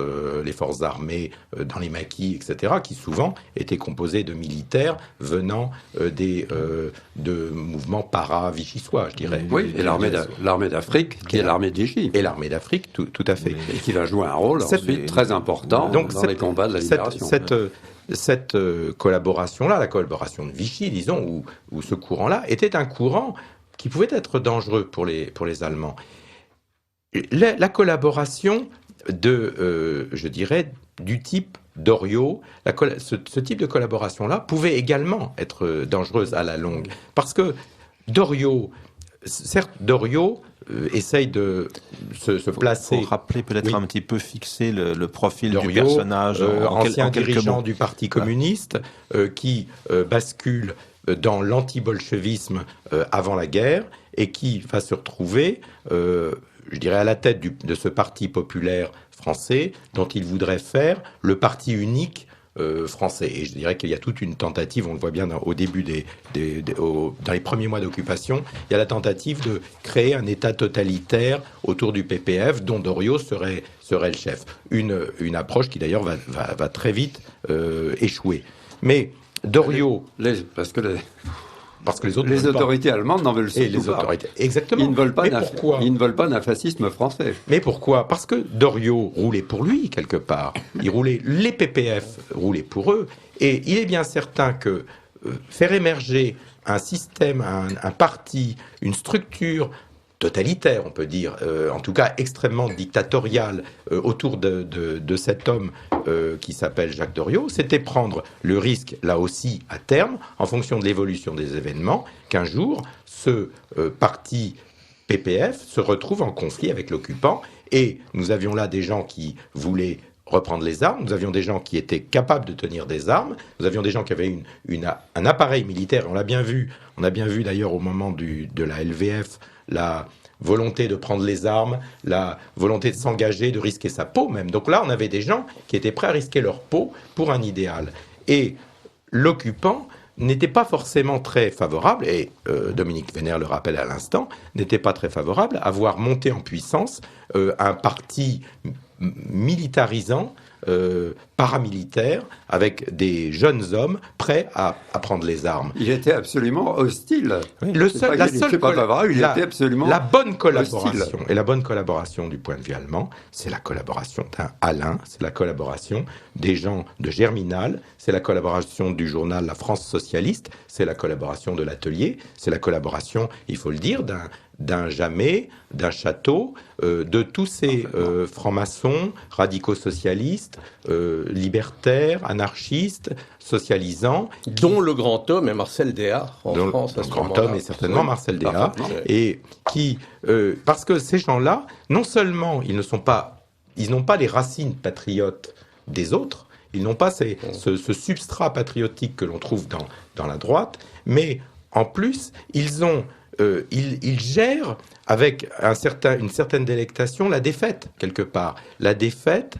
armées dans les maquis, etc., qui souvent étaient composées de militaires venant de mouvements para-vichysois, je dirais. Oui, et l'armée d'Afrique, qui est l'armée de Vichy. Et l'armée d'Afrique, tout à fait. Et qui va jouer un rôle ensuite très important dans les combats de la libération. Cette collaboration-là, la collaboration de Vichy, disons, ou ce courant-là, était un courant qui pouvait être dangereux pour les Allemands. La collaboration je dirais, du type Doriot, ce type de collaboration-là pouvait également être dangereuse à la longue. Parce que Doriot certes, Doriot essaye de se placer... Pour rappeler, peut-être un petit peu fixer le profil Doriot, du personnage. Ancien dirigeant mots. du Parti communiste, qui bascule dans l'anti-bolchevisme avant la guerre, et qui va se retrouver, je dirais, à la tête de ce parti populaire français, dont il voudrait faire le parti unique français. Et je dirais qu'il y a toute une tentative, on le voit bien au début dans les premiers mois d'occupation, il y a la tentative de créer un État totalitaire autour du PPF, dont Doriot serait le chef. Une approche qui d'ailleurs va très vite échouer. Mais Doriot... Parce que les autorités allemandes n'en veulent surtout pas. Exactement. Ils ne veulent pas d'un fascisme français. Mais pourquoi ? Parce que Doriot roulait pour lui, quelque part. Les PPF roulaient pour eux. Et il est bien certain que faire émerger un système, un parti, une structure totalitaire, on peut dire, en tout cas extrêmement dictatoriale, autour de cet homme qui s'appelle Jacques Doriot, c'était prendre le risque, là aussi, à terme, en fonction de l'évolution des événements, qu'un jour, ce parti PPF se retrouve en conflit avec l'occupant. Et nous avions là des gens qui voulaient reprendre les armes, nous avions des gens qui étaient capables de tenir des armes, nous avions des gens qui avaient un appareil militaire, on a bien vu d'ailleurs au moment de la LVF, la volonté de prendre les armes, la volonté de s'engager, de risquer sa peau même. Donc là, on avait des gens qui étaient prêts à risquer leur peau pour un idéal. Et l'occupant n'était pas forcément très favorable, et Dominique Vénère le rappelle à l'instant, n'était pas très favorable à voir monter en puissance un parti militarisant, paramilitaire, avec des jeunes hommes prêts à prendre les armes. Il était absolument hostile. Oui. La bonne collaboration, hostile. Et la bonne collaboration du point de vue allemand, c'est la collaboration d'un Alain, c'est la collaboration des gens de Germinal, c'est la collaboration du journal La France socialiste, c'est la collaboration de l'Atelier, c'est la collaboration, il faut le dire, d'un Jamet, d'un Château, de tous ces francs-maçons, radicaux socialistes, libertaires, anarchistes, socialisants. Dont le grand homme est Marcel Déat en France. Le grand homme est certainement Marcel Déat. Et qui, parce que ces gens-là, non seulement ils n'ont pas les racines patriotes des autres, ils n'ont pas ce substrat patriotique que l'on trouve dans la droite, mais en plus, ils gèrent avec une certaine délectation la défaite, quelque part. La défaite,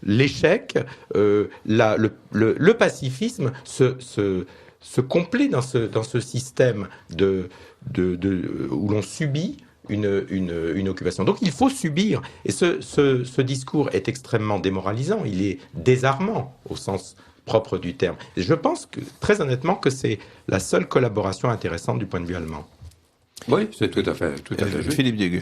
l'échec, le pacifisme se complaît dans ce système où l'on subit une occupation. Donc il faut subir. Et ce discours est extrêmement démoralisant. Il est désarmant au sens propre du terme. Et je pense très honnêtement que c'est la seule collaboration intéressante du point de vue allemand. Oui, c'est tout à fait juste. Philippe Diéguy.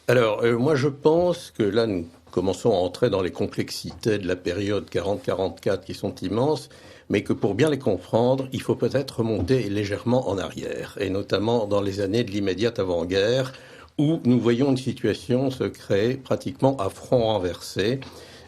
Alors, moi je pense que là, nous commençons à entrer dans les complexités de la période 40-44 qui sont immenses, mais que pour bien les comprendre, il faut peut-être remonter légèrement en arrière, et notamment dans les années de l'immédiate avant-guerre, où nous voyons une situation se créer pratiquement à front renversé.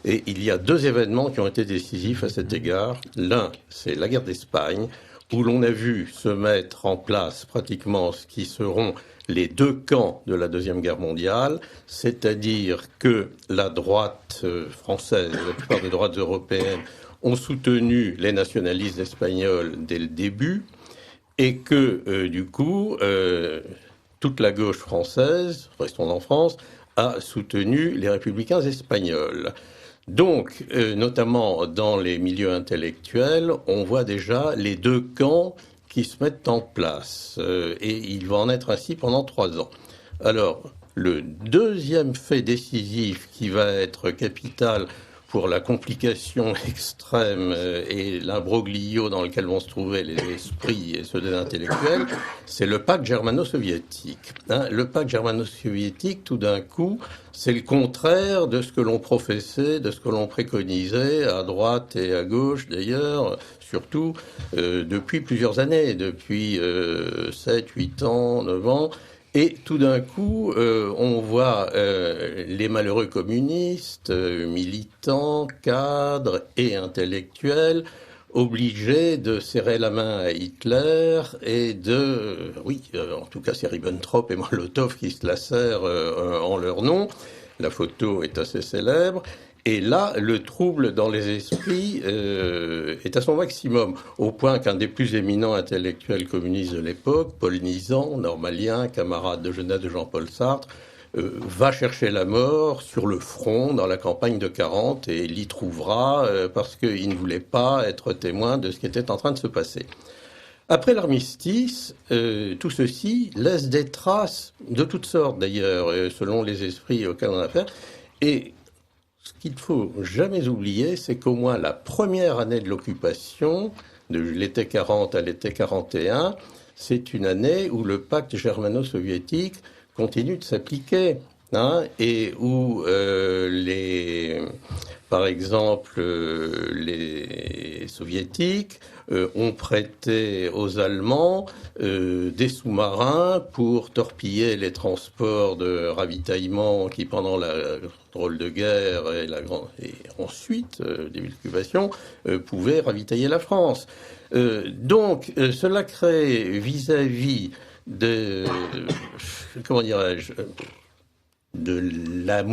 Et il y a deux événements qui ont été décisifs à cet égard. L'un, c'est la guerre d'Espagne, où l'on a vu se mettre en place pratiquement ce qui seront les deux camps de la Deuxième Guerre mondiale, c'est-à-dire que la droite française, la plupart des droites européennes, ont soutenu les nationalistes espagnols dès le début, et que, du coup, toute la gauche française, restons en France, a soutenu les républicains espagnols. Donc, notamment dans les milieux intellectuels, on voit déjà les deux camps qui se mettent en place. Et il va en être ainsi pendant 3 ans. Alors, le deuxième fait décisif qui va être capital pour la complication extrême et l'imbroglio dans lequel vont se trouver les esprits et ceux des intellectuels, c'est le pacte germano-soviétique. Le pacte germano-soviétique, tout d'un coup, c'est le contraire de ce que l'on professait, de ce que l'on préconisait, à droite et à gauche d'ailleurs, surtout depuis plusieurs années, depuis 7, 8 ans, 9 ans. Et tout d'un coup, on voit les malheureux communistes, militants, cadres et intellectuels obligé de serrer la main à Hitler et en tout cas c'est Ribbentrop et Molotov qui se la serrent en leur nom. La photo est assez célèbre. Et là, le trouble dans les esprits est à son maximum, au point qu'un des plus éminents intellectuels communistes de l'époque, Paul Nizan, normalien, camarade de jeunesse de Jean-Paul Sartre, va chercher la mort sur le front dans la campagne de 40 et l'y trouvera parce qu'il ne voulait pas être témoin de ce qui était en train de se passer. Après l'armistice, tout ceci laisse des traces de toutes sortes d'ailleurs, selon les esprits auxquels on a affaire. Et ce qu'il ne faut jamais oublier, c'est qu'au moins la première année de l'occupation, de l'été 40 à l'été 41, c'est une année où le pacte germano-soviétique continue de s'appliquer, et où par exemple, les soviétiques ont prêté aux Allemands des sous-marins pour torpiller les transports de ravitaillement qui, pendant la drôle de guerre et ensuite des occupations, pouvaient ravitailler la France. Donc, cela crée vis-à-vis de, comment dirais-je, de la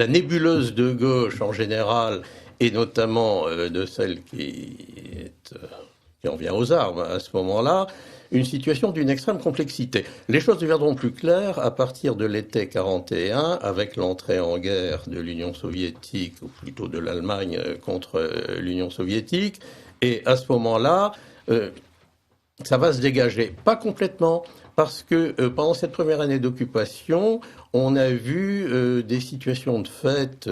nébuleuse de gauche en général, et notamment de celle qui en vient aux armes à ce moment-là, une situation d'une extrême complexité. Les choses deviendront plus claires à partir de l'été 41, avec l'entrée en guerre de l'Union soviétique, ou plutôt de l'Allemagne contre l'Union soviétique, et à ce moment-là, ça va se dégager. Pas complètement, parce que pendant cette première année d'occupation, on a vu des situations de fait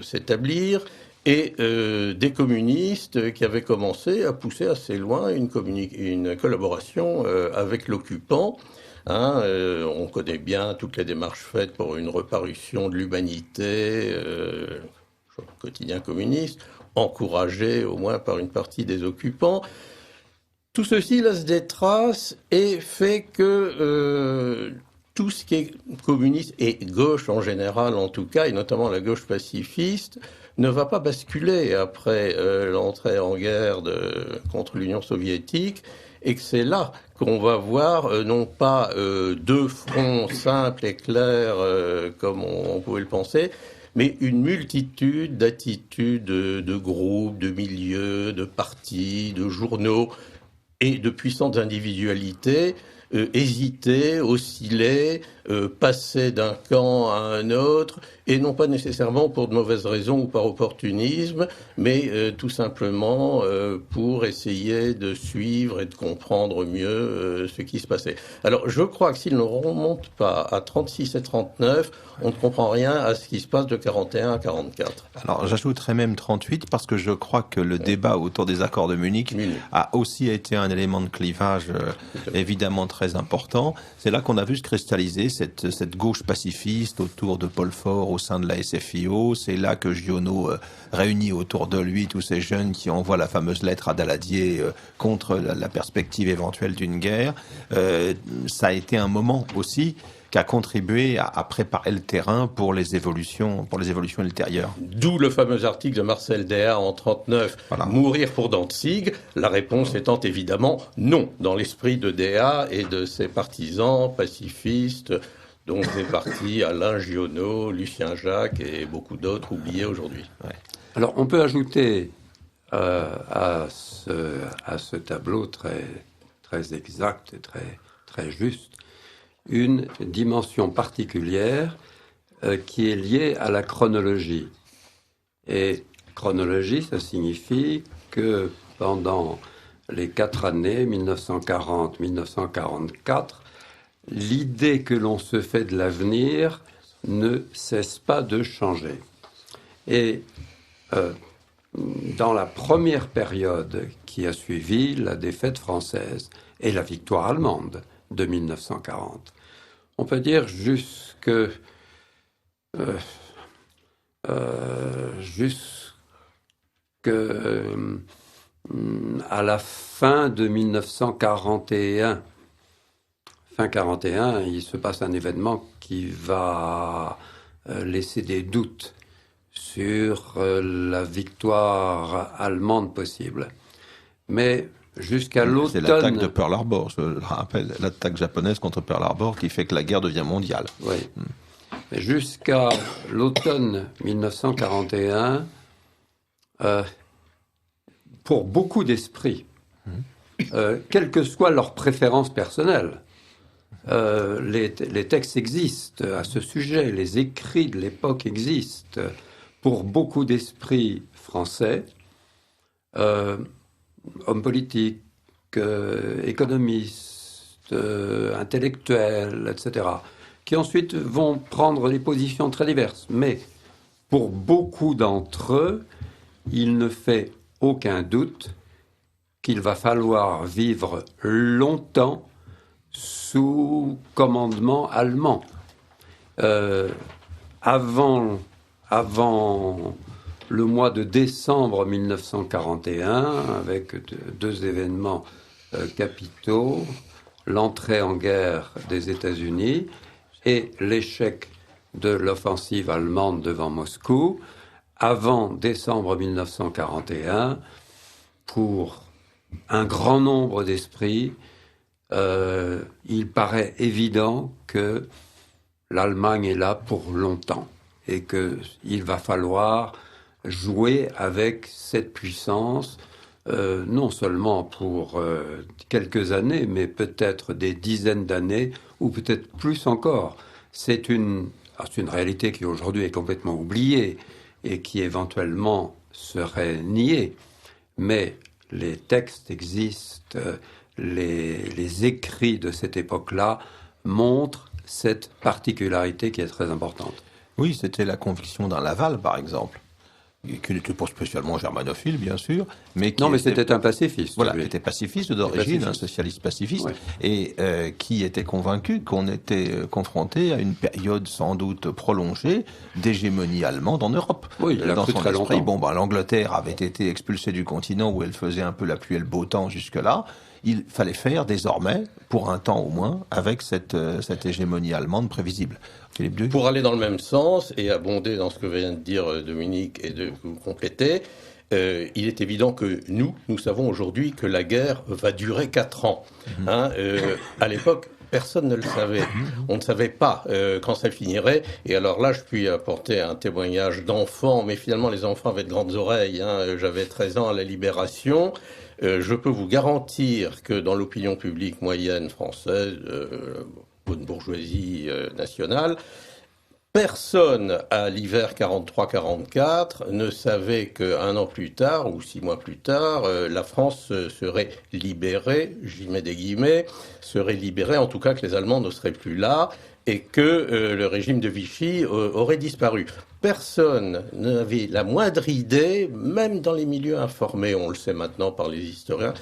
s'établir et des communistes qui avaient commencé à pousser assez loin une collaboration avec l'occupant. On connaît bien toutes les démarches faites pour une reparution de l'humanité, quotidien communiste, encouragé au moins par une partie des occupants. Tout ceci laisse des traces et fait que tout ce qui est communiste et gauche en général en tout cas, et notamment la gauche pacifiste, ne va pas basculer après l'entrée en guerre contre l'Union soviétique, et que c'est là qu'on va voir non pas deux fronts simples et clairs comme on pouvait le penser, mais une multitude d'attitudes, de groupes, de milieux, de partis, de journaux et de puissantes individualités hésiter, osciller, passer d'un camp à un autre, et non pas nécessairement pour de mauvaises raisons ou par opportunisme, mais tout simplement pour essayer de suivre et de comprendre mieux ce qui se passait. Alors je crois que s'il ne remonte pas à 36 et 39, on ne comprend rien à ce qui se passe de 41 à 44. Alors j'ajouterais même 38 parce que je crois que le débat autour des accords de Munich a aussi été un élément de clivage évidemment très important. C'est là qu'on a vu se cristalliser cette gauche pacifiste autour de Paul Faure au sein de la SFIO. C'est là que Giono réunit autour de lui tous ces jeunes qui envoient la fameuse lettre à Daladier contre la perspective éventuelle d'une guerre. Ça a été un moment aussi qui a contribué à préparer le terrain pour les évolutions ultérieures. D'où le fameux article de Marcel Déat en 1939, voilà. Mourir pour Dantzig, la réponse étant évidemment non, dans l'esprit de Déat et de ses partisans pacifistes, dont fait partie Alain Giono, Lucien Jacques et beaucoup d'autres oubliés aujourd'hui. Ouais. Alors on peut ajouter à ce tableau très, très exact et très, très juste une dimension particulière qui est liée à la chronologie. Et chronologie, ça signifie que pendant les 4 années, 1940-1944, l'idée que l'on se fait de l'avenir ne cesse pas de changer. Et dans la première période qui a suivi la défaite française et la victoire allemande de 1940, on peut dire jusqu'à la fin de 1941. Fin 41, il se passe un événement qui va laisser des doutes sur la victoire allemande possible. Mais jusqu'à l'automne... C'est l'attaque de Pearl Harbor, je le rappelle, l'attaque japonaise contre Pearl Harbor qui fait que la guerre devient mondiale. Oui. Mais jusqu'à l'automne 1941, pour beaucoup d'esprits, quelles que soient leurs préférences personnelles, les textes existent à ce sujet, les écrits de l'époque existent. Pour beaucoup d'esprits français, hommes politiques, économistes, intellectuels, etc., qui ensuite vont prendre des positions très diverses. Mais pour beaucoup d'entre eux, il ne fait aucun doute qu'il va falloir vivre longtemps sous commandement allemand. Avant le mois de décembre 1941, avec deux événements capitaux, l'entrée en guerre des États-Unis et l'échec de l'offensive allemande devant Moscou, avant décembre 1941, pour un grand nombre d'esprits, il paraît évident que l'Allemagne est là pour longtemps et qu'il va falloir jouer avec cette puissance, non seulement pour quelques années, mais peut-être des dizaines d'années, ou peut-être plus encore. C'est une réalité qui aujourd'hui est complètement oubliée et qui éventuellement serait niée. Mais les textes existent, les écrits de cette époque-là montrent cette particularité qui est très importante. Oui, c'était la conviction d'un Laval, par exemple, qui n'était pas spécialement germanophile, bien sûr, mais qui c'était un pacifiste. Voilà, qui était pacifiste d'origine, un socialiste pacifiste, ouais. Et qui était convaincu qu'on était confronté à une période sans doute prolongée d'hégémonie allemande en Europe. Oui, il a cru très longtemps. Bon, l'Angleterre avait été expulsée du continent où elle faisait un peu la pluie et le beau temps jusque-là. Il fallait faire désormais, pour un temps au moins, avec cette hégémonie allemande prévisible. Philippe Duc. Pour aller dans le même sens et abonder dans ce que vient de dire Dominique et de vous compléter, il est évident que nous savons aujourd'hui que la guerre va durer 4 ans. À l'époque, personne ne le savait. On ne savait pas quand ça finirait. Et alors là, je puis apporter un témoignage d'enfant, mais finalement, les enfants avaient de grandes oreilles. J'avais 13 ans à la Libération. Je peux vous garantir que dans l'opinion publique moyenne française, bonne bourgeoisie nationale, personne à l'hiver 43-44 ne savait qu'un an plus tard ou 6 mois plus tard, la France serait libérée, j'y mets des guillemets, serait libérée, en tout cas que les Allemands ne seraient plus là et que le régime de Vichy aurait disparu. Personne n'avait la moindre idée, même dans les milieux informés, on le sait maintenant par les historiens,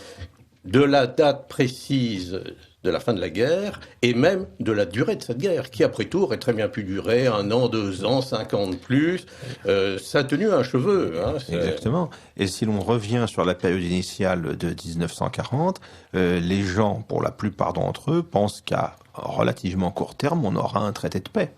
de la date précise de la fin de la guerre, et même de la durée de cette guerre, qui après tout aurait très bien pu durer 1 an, 2 ans, 5 ans de plus. Ça a tenu un cheveu. Exactement. Et si l'on revient sur la période initiale de 1940, les gens, pour la plupart d'entre eux, pensent qu'à relativement court terme, on aura un traité de paix.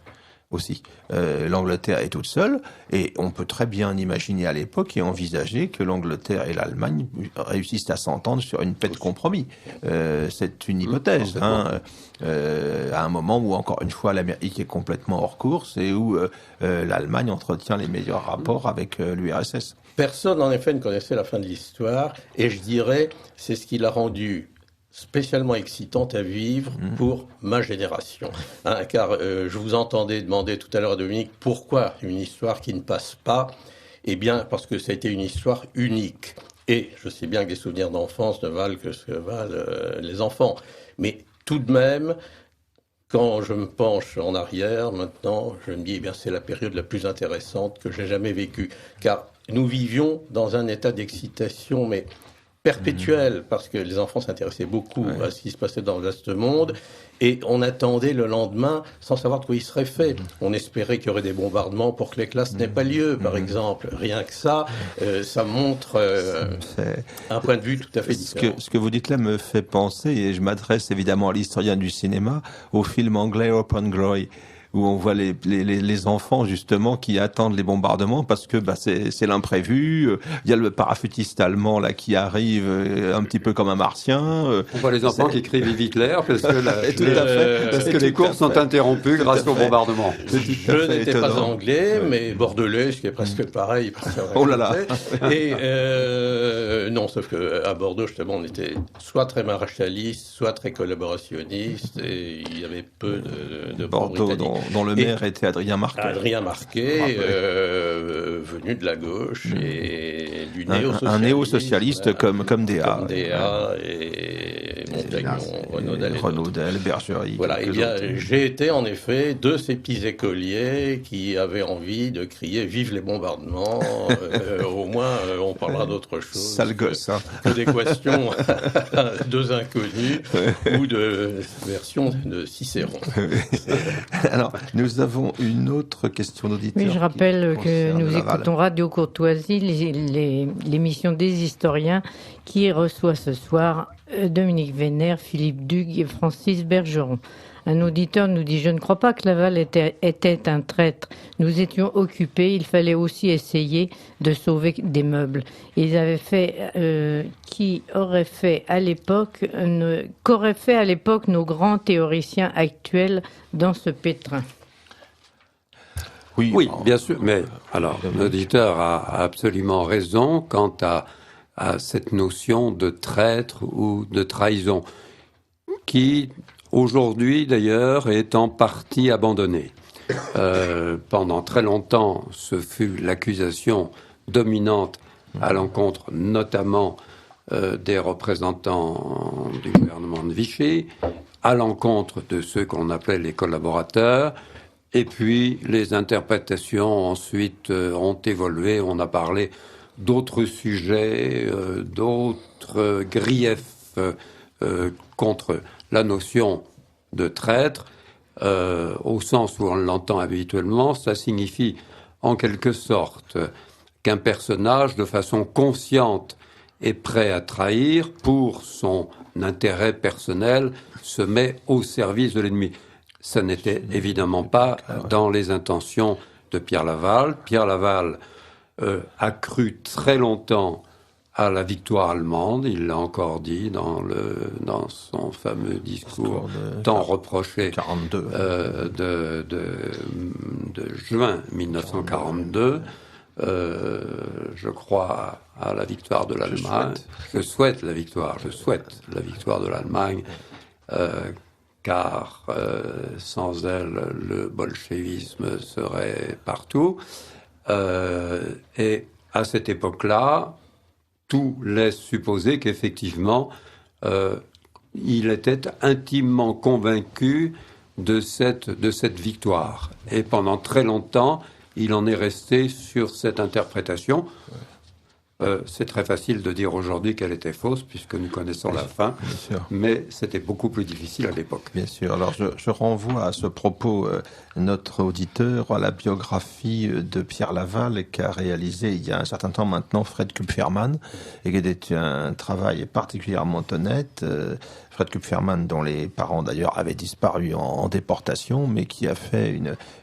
Aussi. L'Angleterre est toute seule et on peut très bien imaginer à l'époque et envisager que l'Angleterre et l'Allemagne réussissent à s'entendre sur une paix de compromis. C'est une hypothèse. À un moment où, encore une fois, l'Amérique est complètement hors course et où l'Allemagne entretient les meilleurs rapports avec l'URSS. Personne, en effet, ne connaissait la fin de l'histoire et je dirais, c'est ce qui l'a rendu spécialement excitante à vivre pour ma génération. Car je vous entendais demander tout à l'heure à Dominique pourquoi une histoire qui ne passe pas. Eh bien, parce que ça a été une histoire unique. Et je sais bien que des souvenirs d'enfance ne valent que ce que valent les enfants. Mais tout de même, quand je me penche en arrière, maintenant, je me dis, eh bien, c'est la période la plus intéressante que j'ai jamais vécue. Car nous vivions dans un état d'excitation, mais perpétuel, parce que les enfants s'intéressaient beaucoup à ce qui se passait dans le vaste monde, et on attendait le lendemain sans savoir de quoi il serait fait. On espérait qu'il y aurait des bombardements pour que les classes n'aient pas lieu, par exemple. Rien que ça, ça montre un point de vue tout à fait différent. Ce que vous dites là me fait penser, et je m'adresse évidemment à l'historien du cinéma, au film anglais Open Glory, où on voit les enfants justement qui attendent les bombardements parce que c'est l'imprévu. Il y a le parachutiste allemand là qui arrive un petit peu comme un martien. On voit les enfants qui crient Vive Hitler parce que les cours sont interrompus grâce au bombardement. Je n'étais pas anglais, mais bordelais, ce qui est presque pareil. Oh là là. Et non, sauf qu'à Bordeaux, justement, on était soit très maréchaliste, soit très collaborationniste, et il y avait peu de Bordeaux, dont le maire était Adrien Marquet. Adrien Marquet, venu de la gauche et du néo-socialiste. Un néo-socialiste comme Déa. Comme Déa et Montagnon, Renaudel, Bergerie. Voilà, j'ai été en effet de ces petits écoliers qui avaient envie de crier Vive les bombardements. Au moins, on parlera d'autre chose. Sale gosse, hein. Que des questions deux inconnus ou de versions de Cicéron. Alors, nous avons une autre question d'auditeur. Oui, je rappelle que nous écoutons Radio Courtoisie, l'émission des historiens, qui reçoit ce soir Dominique Vénère, Philippe Dugues et Francis Bergeron. Un auditeur nous dit « Je ne crois pas que Laval était un traître. Nous étions occupés. Il fallait aussi essayer de sauver des meubles. Qu'auraient fait à l'époque nos grands théoriciens actuels dans ce pétrin ?» Oui, bien sûr. Mais alors, l'auditeur a absolument raison quant à cette notion de traître ou de trahison qui... Aujourd'hui, d'ailleurs, est en partie abandonné. Pendant très longtemps, ce fut l'accusation dominante à l'encontre notamment des représentants du gouvernement de Vichy, à l'encontre de ceux qu'on appelait les collaborateurs, et puis les interprétations ensuite ont évolué. On a parlé d'autres sujets, d'autres griefs contre la notion de traître, au sens où on l'entend habituellement, ça signifie en quelque sorte qu'un personnage, de façon consciente, est prêt à trahir pour son intérêt personnel, se met au service de l'ennemi. Ça n'était évidemment pas dans les intentions de Pierre Laval. Pierre Laval a cru très longtemps à la victoire allemande, il l'a encore dit dans son fameux discours tant reproché de juin 1942. Je crois à la victoire de l'Allemagne. Je souhaite la victoire de l'Allemagne, car sans elle, le bolchevisme serait partout. Et à cette époque-là, tout laisse supposer qu'effectivement, il était intimement convaincu de cette victoire. Et pendant très longtemps, il en est resté sur cette interprétation. C'est très facile de dire aujourd'hui qu'elle était fausse, puisque nous connaissons la fin, mais c'était beaucoup plus difficile à l'époque. Bien sûr. Alors, je renvoie à ce propos notre auditeur à la biographie de Pierre Laval qu'a réalisé il y a un certain temps maintenant Fred Kupferman, et qui était un travail particulièrement honnête. Fred Kupferman, dont les parents d'ailleurs avaient disparu en déportation, mais qui a fait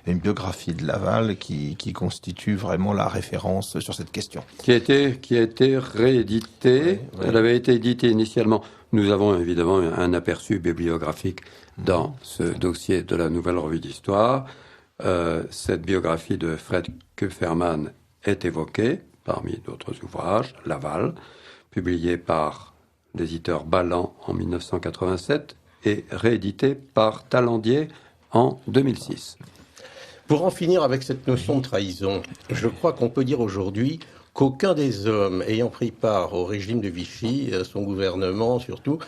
une biographie de Laval qui constitue vraiment la référence sur cette question. Qui a été rééditée. Oui. Elle avait été éditée initialement. Nous avons évidemment un aperçu bibliographique dans ce dossier de la Nouvelle Revue d'Histoire. Cette biographie de Fred Kupferman est évoquée parmi d'autres ouvrages, Laval, publié par l'éditeur Balland en 1987 et réédité par Talandier en 2006. Pour en finir avec cette notion de trahison, je crois qu'on peut dire aujourd'hui qu'aucun des hommes ayant pris part au régime de Vichy, à son gouvernement surtout,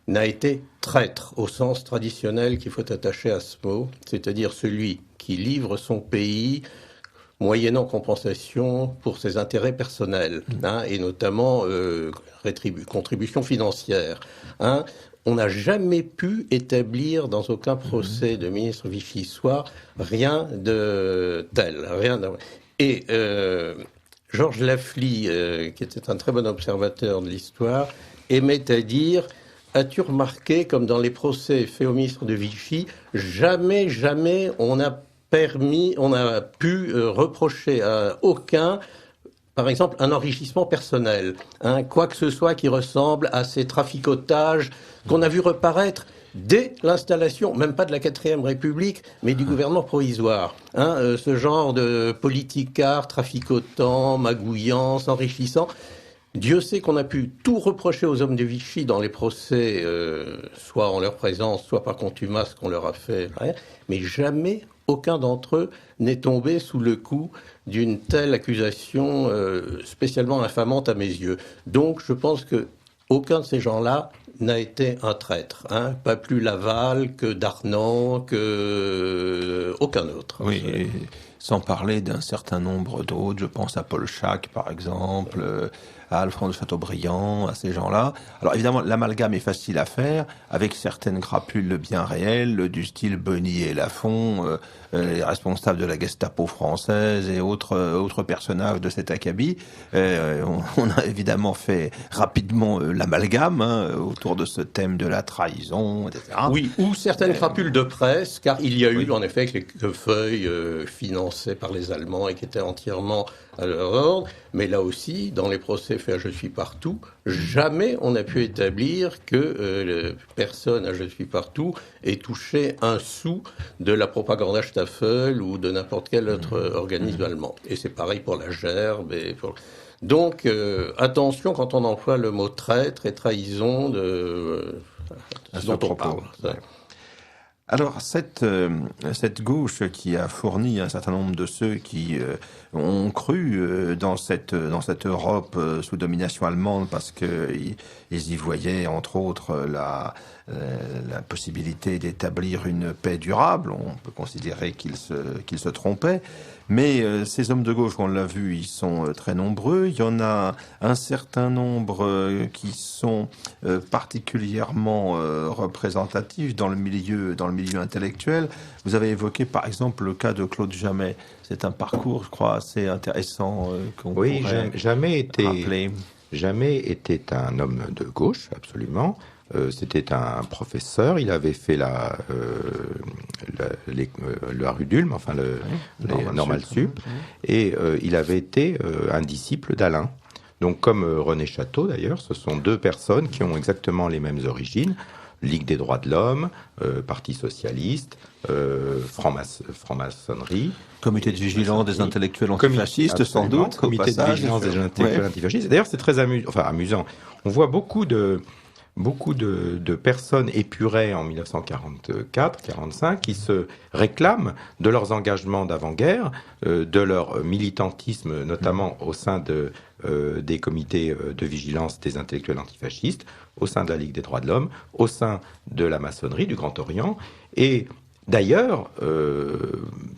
n'a été traître au sens traditionnel qu'il faut attacher à ce mot, c'est-à-dire celui qui livre son pays moyennant compensation pour ses intérêts personnels, et notamment contribution financière. On n'a jamais pu établir dans aucun procès de ministre vichysois rien de tel. Et Georges Lafly, qui était un très bon observateur de l'histoire, aimait à dire « As-tu remarqué, comme dans les procès faits au ministre de Vichy, jamais on n'a pu reprocher à aucun, par exemple, un enrichissement personnel, quoi que ce soit qui ressemble à ces traficotages qu'on a vu reparaître dès l'installation, même pas de la 4e République, mais du gouvernement provisoire. Ce genre de politicard, traficotant, magouillant, s'enrichissant. Dieu sait qu'on a pu tout reprocher aux hommes de Vichy dans les procès, soit en leur présence, soit par contumace qu'on leur a fait, mais jamais aucun d'entre eux n'est tombé sous le coup d'une telle accusation spécialement infamante à mes yeux. Donc je pense que aucun de ces gens-là n'a été un traître, pas plus Laval que Darnan, que aucun autre. Oui, et sans parler d'un certain nombre d'autres, je pense à Paul Schack par exemple, à Alphonse de Chateaubriand, à ces gens-là. Alors évidemment, l'amalgame est facile à faire, avec certaines crapules bien réelles, du style Bonny et Lafont, les responsables de la Gestapo française et autres personnages de cet acabit. On a évidemment fait rapidement l'amalgame autour de ce thème de la trahison, etc. Oui, ou certaines crapules de presse, car il y a eu en effet quelques feuilles financées par les Allemands et qui étaient entièrement à leur ordre, mais là aussi, dans les procès faits à Je suis partout, jamais on n'a pu établir que personne à Je suis partout ait touché un sou de la propagande Staffel ou de n'importe quel autre organisme allemand. Et c'est pareil pour la Gerbe. Donc, attention quand on emploie le mot traître et trahison dont on parle. Alors, cette gauche qui a fourni un certain nombre de ceux qui ont cru dans cette Europe sous domination allemande parce qu'ils y voyaient, entre autres, la possibilité d'établir une paix durable, on peut considérer qu'ils se trompaient. Mais ces hommes de gauche, on l'a vu, ils sont très nombreux. Il y en a un certain nombre qui sont particulièrement représentatifs dans le milieu intellectuel. Vous avez évoqué par exemple le cas de Claude Jammet. C'est un parcours, je crois, assez intéressant qu'on pourrait rappeler. Jammet était un homme de gauche, absolument. C'était un professeur, il avait fait la rue d'Ulm, enfin le Normal Sup, et il avait été un disciple d'Alain. Donc comme René Château d'ailleurs, ce sont deux personnes qui ont exactement les mêmes origines, Ligue des droits de l'homme, Parti socialiste, franc-maçonnerie. Comité de vigilance des intellectuels antifascistes, sans doute. Comité de vigilance des intellectuels antifascistes. D'ailleurs, c'est très amusant. On voit beaucoup de personnes épurées en 1944-45 qui se réclament de leurs engagements d'avant-guerre, de leur militantisme, notamment au sein des comités de vigilance des intellectuels antifascistes, au sein de la Ligue des droits de l'homme, au sein de la maçonnerie du Grand Orient. Et d'ailleurs,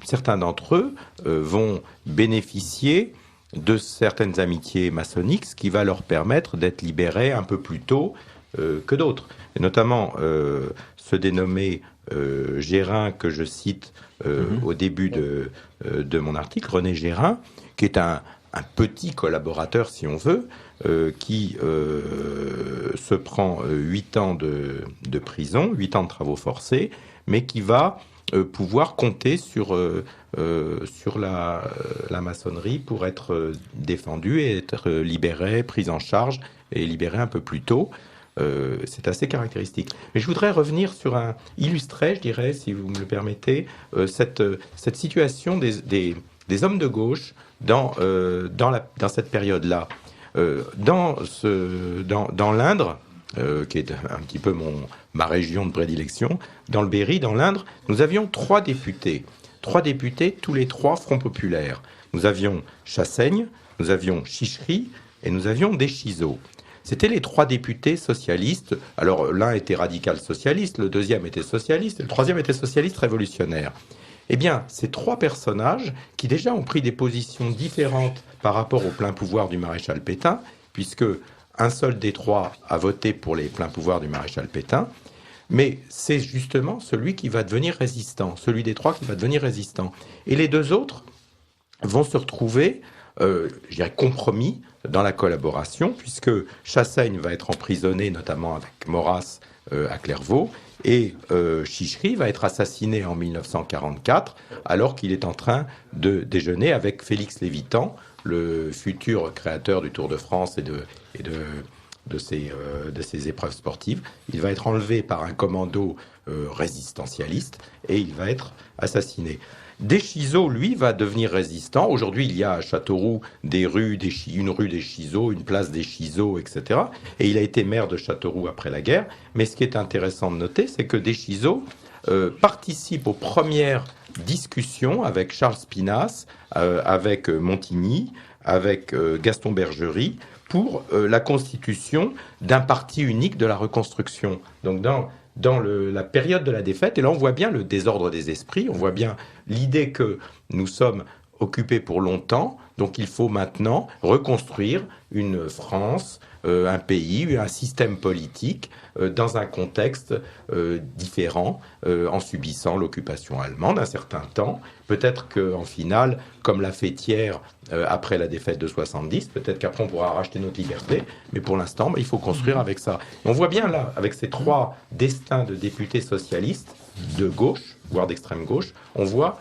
certains d'entre eux vont bénéficier de certaines amitiés maçonniques, ce qui va leur permettre d'être libérés un peu plus tôt que d'autres. Et notamment ce dénommé Gérin que je cite au début de mon article, René Gérin, qui est un petit collaborateur, si on veut, qui se prend 8 ans de prison, 8 ans de travaux forcés, mais qui va pouvoir compter sur la maçonnerie pour être défendu et être libéré, pris en charge et libéré un peu plus tôt. C'est assez caractéristique. Mais je voudrais revenir illustrer, je dirais, si vous me le permettez, cette situation des hommes de gauche dans cette période-là. Dans l'Indre, qui est un petit peu ma région de prédilection, dans le Berry, dans l'Indre, nous avions 3 députés. 3 députés, tous les 3 Front Populaire. Nous avions Chassaigne, nous avions Chichery et nous avions Deschizot. C'était les 3 députés socialistes. Alors, l'un était radical socialiste, le deuxième était socialiste, et le troisième était socialiste révolutionnaire. Eh bien, ces 3 personnages, qui déjà ont pris des positions différentes par rapport au plein pouvoir du maréchal Pétain, puisque un seul des 3 a voté pour les pleins pouvoirs du maréchal Pétain, mais c'est justement celui qui va devenir résistant, celui des 3 qui va devenir résistant. Et les 2 autres vont se retrouver, je dirais, compromis dans la collaboration, puisque Chassaigne va être emprisonné, notamment avec Maurras, à Clairvaux. Et Chichery va être assassiné en 1944, alors qu'il est en train de déjeuner avec Félix Lévitan, le futur créateur du Tour de France et de ces épreuves sportives. Il va être enlevé par un commando résistentialiste et il va être assassiné. Deschizeaux, lui, va devenir résistant. Aujourd'hui, il y a à Châteauroux une rue Deschizeaux, une place Deschizeaux, etc. Et il a été maire de Châteauroux après la guerre. Mais ce qui est intéressant de noter, c'est que Deschizeaux participe aux premières discussions avec Charles Spinasse, avec Montigny, avec Gaston Bergerie, pour la constitution d'un parti unique de la reconstruction. Donc dans la période de la défaite, et là on voit bien le désordre des esprits, on voit bien l'idée que nous sommes occupés pour longtemps, donc il faut maintenant reconstruire une France, un pays, un système politique dans un contexte différent, en subissant l'occupation allemande un certain temps. Peut-être qu'en finale, comme l'a fait Thiers après la défaite de 70, peut-être qu'après on pourra racheter notre liberté, mais pour l'instant, il faut construire avec ça. On voit bien là, avec ces trois destins de députés socialistes de gauche, voire d'extrême gauche, on voit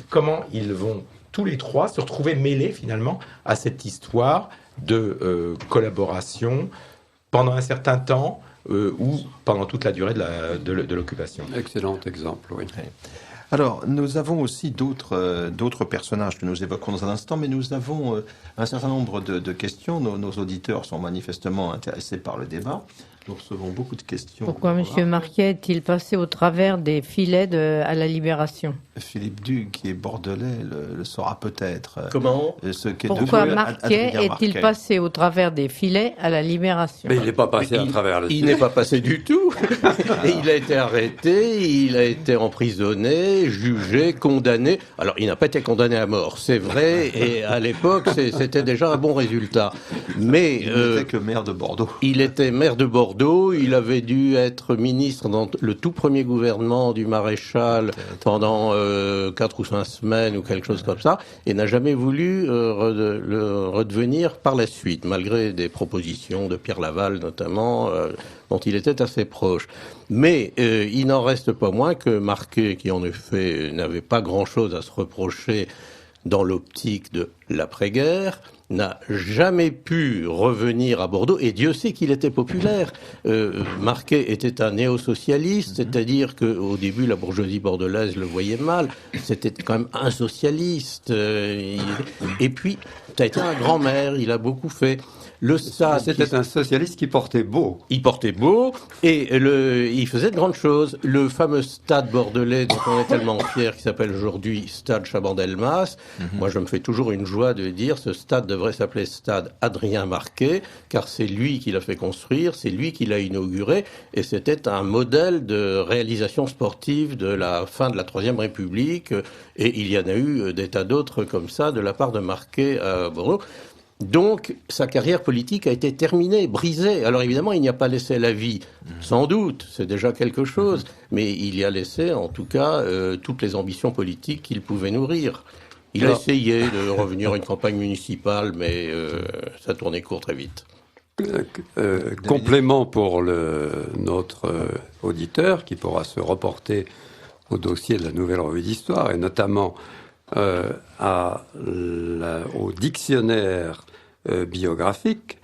comment ils vont tous les trois se retrouver mêlés finalement à cette histoire de collaboration pendant un certain temps ou pendant toute la durée de l'occupation. Excellent exemple, oui. Alors, nous avons aussi d'autres personnages que nous évoquerons dans un instant, mais nous avons un certain nombre de questions. Nos auditeurs sont manifestement intéressés par le débat. Nous recevons beaucoup de questions. Pourquoi M. Marquet est-il passé au travers des filets à la Libération ? Philippe Duc, qui est bordelais, le saura peut-être. Comment ? Pourquoi Marquet est-il passé au travers des filets à la Libération ? Mais il n'est pas passé à travers les filets. Il n'est pas passé du tout. Et il a été arrêté, il a été emprisonné, jugé, condamné. Alors, il n'a pas été condamné à mort, c'est vrai, et à l'époque, c'était déjà un bon résultat. Mais il n'était que maire de Bordeaux. Il était maire de Bordeaux, il avait dû être ministre dans le tout premier gouvernement du maréchal pendant 4 ou 5 semaines ou quelque chose comme ça, et n'a jamais voulu le redevenir par la suite, malgré des propositions de Pierre Laval notamment, dont il était assez proche. Mais il n'en reste pas moins que Marquet, qui en effet n'avait pas grand-chose à se reprocher dans l'optique de l'après-guerre, n'a jamais pu revenir à Bordeaux, et Dieu sait qu'il était populaire. Marquet était un néo-socialiste, c'est-à-dire qu'au début, la bourgeoisie bordelaise le voyait mal, c'était quand même un socialiste. Et puis, ça a été un grand maire, il a beaucoup fait. Le stade, c'était un socialiste qui portait beau. Il portait beau et il faisait de grandes choses. Le fameux stade bordelais dont on est tellement fier, qui s'appelle aujourd'hui Stade Chaban-Delmas. Moi, je me fais toujours une joie de dire ce stade devrait s'appeler Stade Adrien Marquet, car c'est lui qui l'a fait construire, c'est lui qui l'a inauguré, et c'était un modèle de réalisation sportive de la fin de la Troisième République. Et il y en a eu des tas d'autres comme ça de la part de Marquet à Bordeaux. Donc, sa carrière politique a été terminée, brisée. Alors évidemment, il n'y a pas laissé la vie, sans doute, c'est déjà quelque chose, mais il y a laissé, en tout cas, toutes les ambitions politiques qu'il pouvait nourrir. Il a essayé de revenir à une campagne municipale, mais ça tournait court très vite. Complément pour notre auditeur, qui pourra se reporter au dossier de la Nouvelle Revue d'Histoire, et notamment au dictionnaire biographique,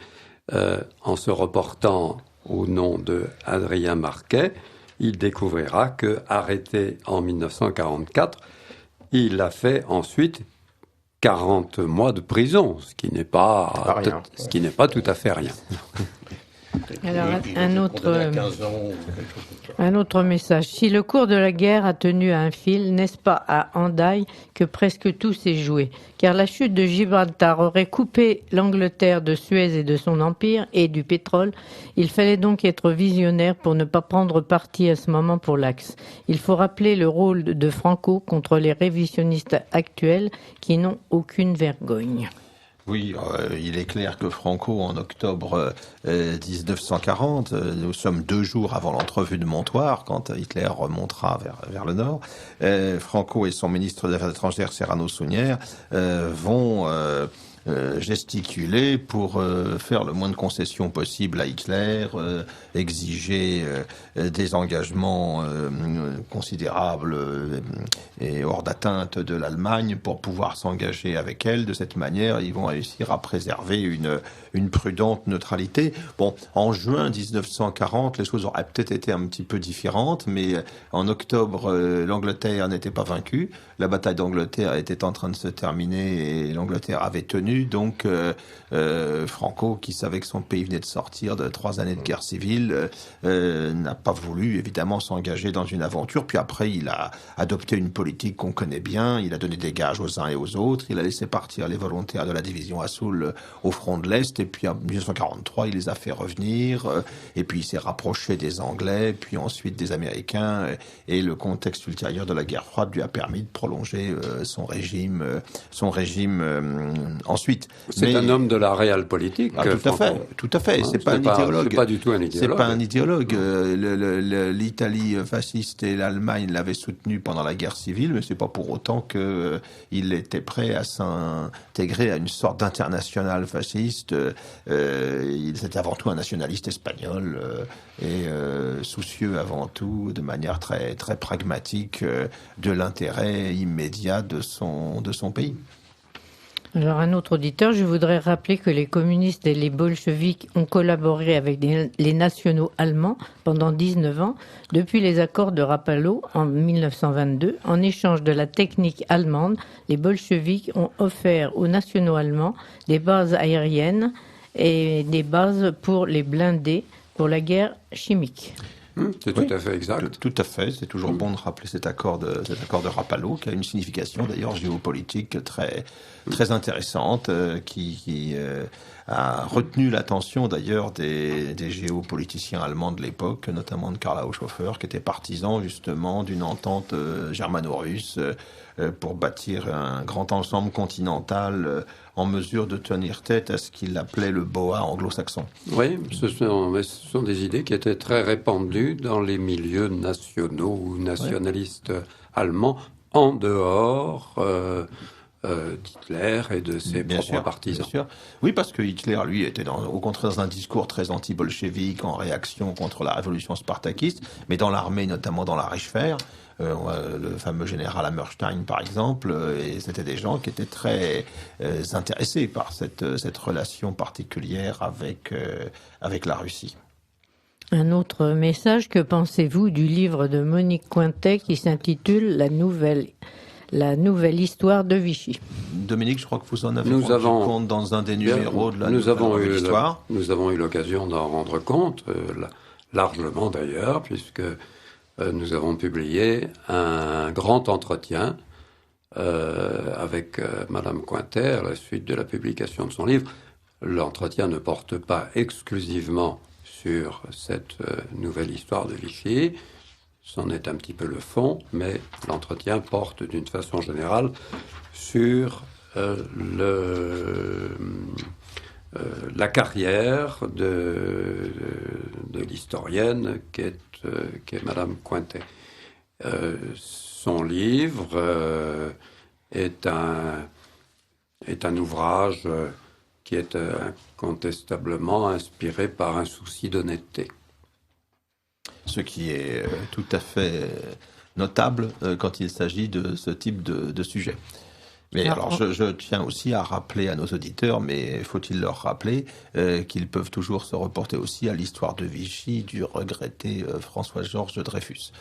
en se reportant au nom de Adrien Marquet, il découvrira que, arrêté en 1944, il a fait ensuite 40 mois de prison, ce qui n'est pas tout à fait rien. Alors, un autre message. Si le cours de la guerre a tenu à un fil, n'est-ce pas à Hendaye que presque tout s'est joué ? Car la chute de Gibraltar aurait coupé l'Angleterre de Suez et de son empire et du pétrole. Il fallait donc être visionnaire pour ne pas prendre parti à ce moment pour l'Axe. Il faut rappeler le rôle de Franco contre les révisionnistes actuels qui n'ont aucune vergogne. Oui, il est clair que Franco, en octobre 1940, nous sommes 2 jours avant l'entrevue de Montoire, quand Hitler remontera vers le nord, Franco et son ministre des Affaires étrangères, Serrano Suñer, vont gesticulé pour faire le moins de concessions possible à Hitler, exiger des engagements considérables et hors d'atteinte de l'Allemagne pour pouvoir s'engager avec elle. De cette manière, ils vont réussir à préserver une prudente neutralité. Bon, en juin 1940, les choses auraient peut-être été un petit peu différentes, mais en octobre, l'Angleterre n'était pas vaincue. La bataille d'Angleterre était en train de se terminer et l'Angleterre avait tenu. Donc, Franco, qui savait que son pays venait de sortir de 3 années de guerre civile, n'a pas voulu évidemment s'engager dans une aventure. Puis après, il a adopté une politique qu'on connaît bien. Il a donné des gages aux uns et aux autres. Il a laissé partir les volontaires de la division Assault au front de l'Est. Et puis en 1943, il les a fait revenir. Et puis il s'est rapproché des Anglais, puis ensuite des Américains. Et le contexte ultérieur de la guerre froide lui a permis de prolonger son régime ensuite. C'est un homme de la réelle politique. Tout à fait. C'est pas un idéologue. C'est pas du tout un idéologue. C'est pas un idéologue. L'Italie fasciste et l'Allemagne l'avaient soutenu pendant la guerre civile, mais c'est pas pour autant que il était prêt à s'intégrer à une sorte d'internationale fasciste. C'était avant tout un nationaliste espagnol et soucieux avant tout, de manière très très pragmatique, de l'intérêt immédiat de son pays. Alors, un autre auditeur, je voudrais rappeler que les communistes et les bolcheviks ont collaboré avec les nationaux allemands pendant 19 ans, depuis les accords de Rapallo en 1922. En échange de la technique allemande, les bolcheviks ont offert aux nationaux allemands des bases aériennes et des bases pour les blindés pour la guerre chimique. C'est tout à fait exact. Tout à fait. C'est toujours bon de rappeler cet accord de Rapallo, qui a une signification d'ailleurs géopolitique très très intéressante, qui a retenu l'attention d'ailleurs des géopoliticiens allemands de l'époque, notamment de Karl Haushofer, qui était partisan justement d'une entente germano-russe pour bâtir un grand ensemble continental en mesure de tenir tête à ce qu'il appelait le BOA anglo-saxon. Oui, ce sont des idées qui étaient très répandues dans les milieux nationaux ou nationalistes allemands, en dehors d'Hitler et de ses propres partisans. Bien sûr. Oui, parce que Hitler, lui, était au contraire dans un discours très anti-bolchevique, en réaction contre la révolution spartakiste, mais dans l'armée, notamment dans la Reichswehr, le fameux général Hammerstein, par exemple, et c'était des gens qui étaient très intéressés par cette relation particulière avec la Russie. Un autre message, que pensez-vous du livre de Monique Cointet qui s'intitule La nouvelle histoire de Vichy? Dominique, je crois que vous en avez rendu compte dans un des numéros de la nouvelle histoire. Nous avons eu l'occasion d'en rendre compte, largement d'ailleurs, puisque nous avons publié un grand entretien avec Madame Cointet à la suite de la publication de son livre. L'entretien ne porte pas exclusivement sur cette nouvelle histoire de Vichy, c'en est un petit peu le fond, mais l'entretien porte d'une façon générale sur la carrière de l'historienne qui est Madame Cointet. Son livre est un ouvrage qui est incontestablement inspiré par un souci d'honnêteté. Ce qui est tout à fait notable quand il s'agit de ce type de sujet. Mais alors, je tiens aussi à rappeler à nos auditeurs, mais faut-il leur rappeler qu'ils peuvent toujours se reporter aussi à l'histoire de Vichy du regretté François-Georges Dreyfus,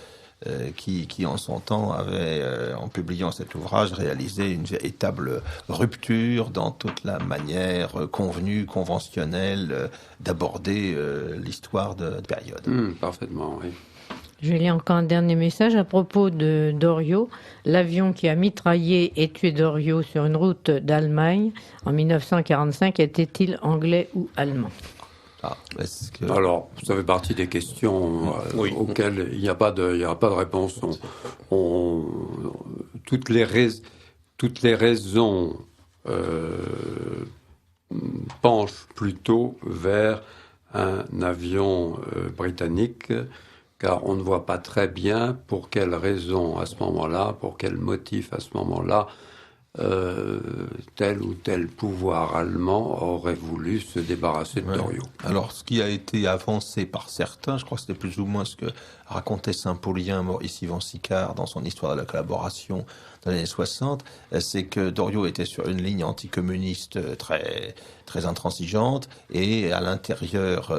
qui en son temps avait, en publiant cet ouvrage, réalisé une véritable rupture dans toute la manière convenue, conventionnelle d'aborder l'histoire de période. Parfaitement, oui. Je lis encore un dernier message à propos de Doriot. L'avion qui a mitraillé et tué Doriot sur une route d'Allemagne en 1945 était-il anglais ou allemand? Alors, ça fait partie des questions auxquelles il n'y a pas de réponse. Toutes les raisons penchent plutôt vers un avion britannique, car on ne voit pas très bien pour quelle raison à ce moment-là, pour quel motif à ce moment-là, tel ou tel pouvoir allemand aurait voulu se débarrasser de Doriot. Alors, ce qui a été avancé par certains, je crois que c'était plus ou moins ce que racontait Saint-Paulien, Maurice Yvan Sicard, dans son Histoire de la collaboration dans les années 60, c'est que Doriot était sur une ligne anticommuniste très, très intransigeante, et à l'intérieur,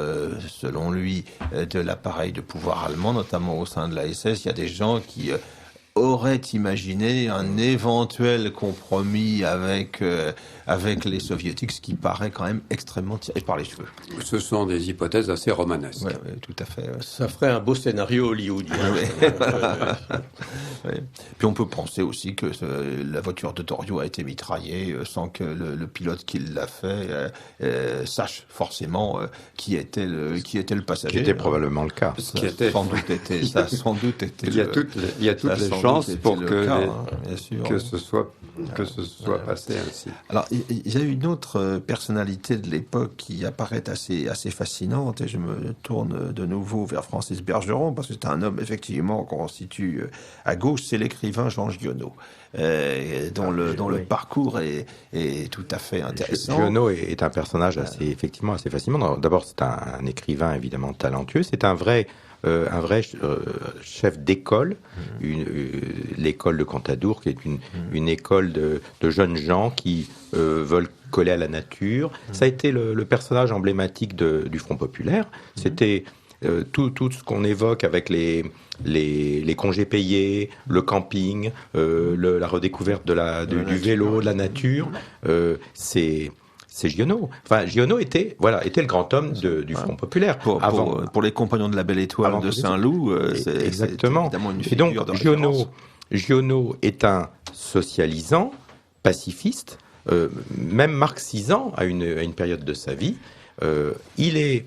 selon lui, de l'appareil de pouvoir allemand, notamment au sein de la SS, il y a des gens qui aurait imaginé un éventuel compromis avec les soviétiques, ce qui paraît quand même extrêmement tiré par les cheveux. Ce sont des hypothèses assez romanesques. Oui, tout à fait. Ouais. Ça ferait un beau scénario hollywoodien. Ouais. Puis on peut penser aussi que la voiture de Doriot a été mitraillée sans que le pilote qui l'a fait sache forcément qui était le passager. Qui était probablement le cas. Ça a sans doute été. Il y a toutes les chances pour que ce soit passé ainsi. Alors, il y a une autre personnalité de l'époque qui apparaît assez fascinante, et je me tourne de nouveau vers Francis Bergeron, parce que c'est un homme, effectivement, qu'on situe à gauche, c'est l'écrivain Jean Giono, dont le parcours est tout à fait intéressant. Giono est un personnage effectivement assez fascinant. D'abord, c'est un écrivain évidemment talentueux, c'est un vrai chef d'école, l'école de Cantadour, qui est une école de jeunes gens qui veulent coller à la nature. Ça a été le personnage emblématique du Front populaire. C'était tout ce qu'on évoque avec les congés payés, le camping, la redécouverte du vélo, de la nature. C'est Giono. Enfin, Giono était le grand homme du Front populaire. Pour les compagnons de la Belle Étoile de Saint-Loup, c'est exactement. Évidemment une et figure donc, de référence. Giono est un socialisant, pacifiste, même marxisant à une période de sa vie. Il est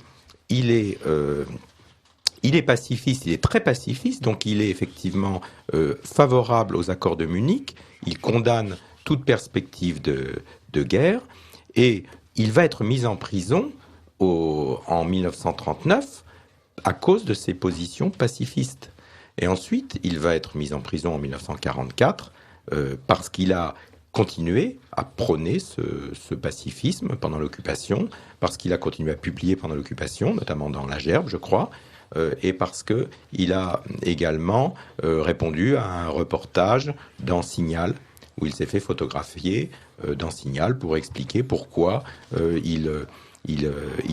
pacifiste, il est très pacifiste, donc il est effectivement favorable aux accords de Munich. Il condamne toute perspective de guerre. Et il va être mis en prison en 1939 à cause de ses positions pacifistes. Et ensuite, il va être mis en prison en 1944 parce qu'il a continué à prôner ce pacifisme pendant l'occupation, parce qu'il a continué à publier pendant l'occupation, notamment dans La Gerbe, je crois, et parce qu'il a également répondu à un reportage dans Signal, où il s'est fait photographier dans Signal pour expliquer pourquoi il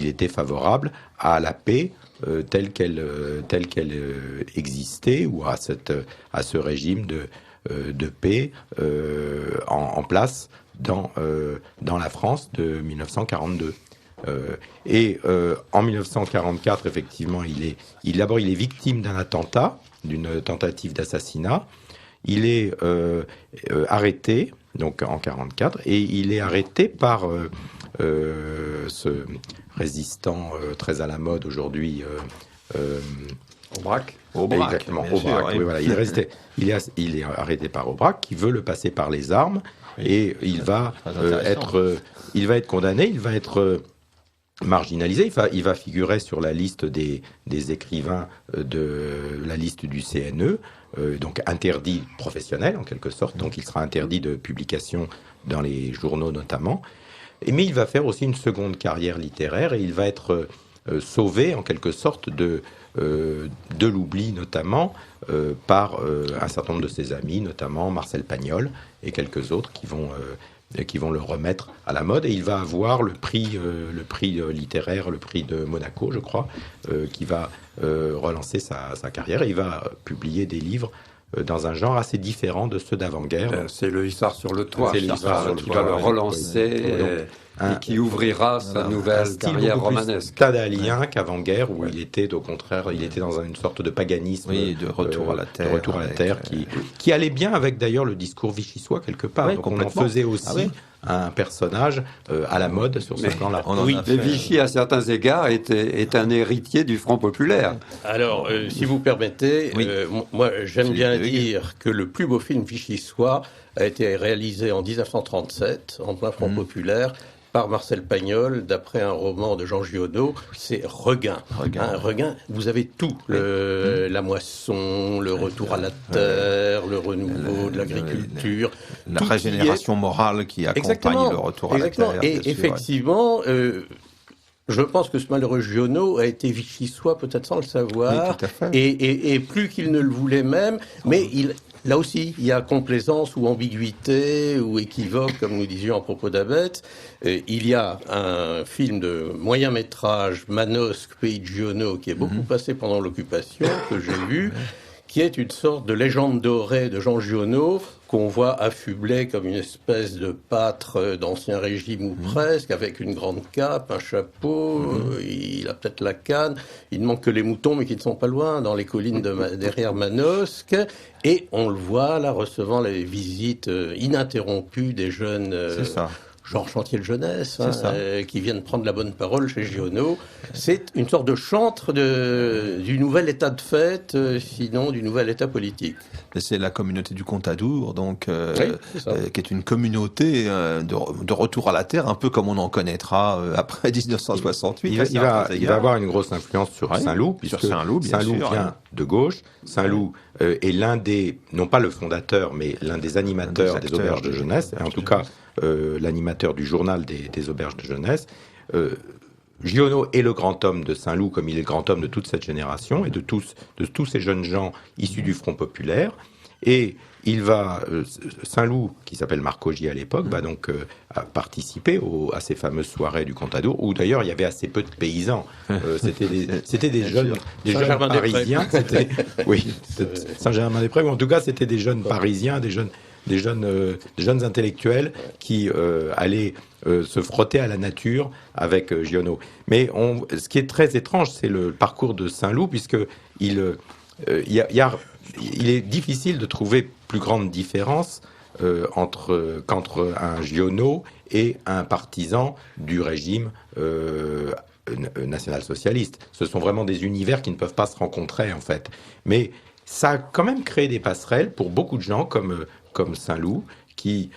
était favorable à la paix telle qu'elle existait, ou à ce régime de paix en place dans la France de 1942. En 1944, effectivement, il est victime d'un attentat, d'une tentative d'assassinat. Il est arrêté, donc en 1944, et il est arrêté par ce résistant très à la mode aujourd'hui, Aubrac. Exactement, Aubrac. Oui, voilà. Il est arrêté par Aubrac, qui veut le passer par les armes, et il va être condamné, il va être marginalisé. Il va figurer sur la liste des écrivains de la liste du CNE, donc interdit professionnel en quelque sorte, donc il sera interdit de publication dans les journaux notamment. Mais il va faire aussi une seconde carrière littéraire, et il va être sauvé en quelque sorte de l'oubli, notamment par un certain nombre de ses amis, notamment Marcel Pagnol et quelques autres qui vont le remettre à la mode. Et il va avoir le prix littéraire, le prix de Monaco, je crois, qui va relancer sa carrière. Et il va publier des livres dans un genre assez différent de ceux d'avant-guerre. C'est le Hussard sur le toit. C'est le Hussard sur le qui toit, va le relancer et qui ouvrira sa nouvelle carrière romanesque. Stendhalien qu'avant-guerre, où il était au contraire, il était dans une sorte de paganisme, de retour à la terre, qui allait bien avec d'ailleurs le discours vichysois quelque part. Donc on en faisait aussi un personnage à la mode sur ce plan-là. Oui, Vichy, à certains égards, est un héritier du Front populaire. Alors, si vous permettez, moi, j'aime bien dire que le plus beau film vichysois a été réalisé en 1937, en plein Front populaire, par Marcel Pagnol, d'après un roman de Jean Giono, c'est Regain. Regain, vous avez tout, la moisson, le retour à la terre, le renouveau de l'agriculture. La régénération morale qui accompagne le retour à la terre. Et effectivement, je pense que ce malheureux Giono a été vichysois, peut-être sans le savoir, tout à fait. Et plus qu'il ne le voulait même, mais là aussi, il y a complaisance ou ambiguïté ou équivoque, comme nous disions à propos d'Abetz. Il y a un film de moyen métrage, Manosque, Pays de Giono, qui est beaucoup passé pendant l'occupation, que j'ai vu, qui est une sorte de légende dorée de Jean Giono, qu'on voit affublé comme une espèce de pâtre d'Ancien Régime ou presque, avec une grande cape, un chapeau, il a peut-être la canne, il ne manque que les moutons, mais qui ne sont pas loin, dans les collines derrière Manosque, et on le voit là recevant les visites ininterrompues des jeunes... C'est ça. Genre chantier de jeunesse, qui viennent prendre la bonne parole chez Giono. C'est une sorte de chantre du nouvel état de fait, sinon du nouvel état politique. C'est la communauté du Contadour, donc, qui est une communauté de retour à la terre, un peu comme on en connaîtra après 1968. Il va avoir une grosse influence sur Saint-Loup, puisque Saint-Loup vient de gauche. Saint-Loup est l'un des, non pas le fondateur, mais l'un des animateurs des auberges de jeunesse, en tout cas l'animateur du journal des auberges de jeunesse. Giono est le grand homme de Saint-Loup, comme il est le grand homme de toute cette génération et de tous ces jeunes gens issus du Front populaire. Et il va, Saint-Loup, qui s'appelle Marc Augier à l'époque, va donc participer à ces fameuses soirées du Contadour, où d'ailleurs il y avait assez peu de paysans. C'était des jeunes parisiens. Saint-Germain-des-Prés, mais en tout cas c'était des jeunes parisiens, des jeunes intellectuels qui allaient se frotter à la nature avec Giono. Mais ce qui est très étrange, c'est le parcours de Saint-Loup, puisque il est difficile de trouver plus grande différence qu'entre un Giono et un partisan du régime national-socialiste. Ce sont vraiment des univers qui ne peuvent pas se rencontrer, en fait. Mais ça a quand même créé des passerelles pour beaucoup de gens comme Saint-Loup, qui,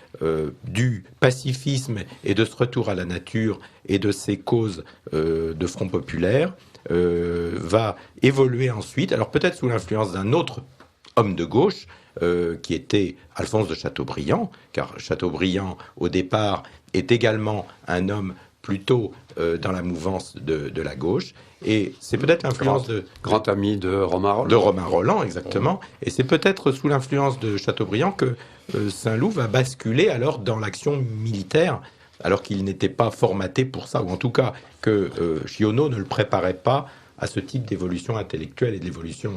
du pacifisme et de ce retour à la nature et de ses causes de Front populaire, va évoluer ensuite, alors peut-être sous l'influence d'un autre homme de gauche, qui était Alphonse de Chateaubriand, car Chateaubriand, au départ, est également un homme plutôt dans la mouvance de la gauche, et c'est peut-être l'influence grand ami de Romain Rolland. De Romain Rolland, exactement. Et c'est peut-être sous l'influence de Chateaubriand que Saint-Loup va basculer alors dans l'action militaire, alors qu'il n'était pas formaté pour ça, ou en tout cas que Giono ne le préparait pas à ce type d'évolution intellectuelle et d'évolution.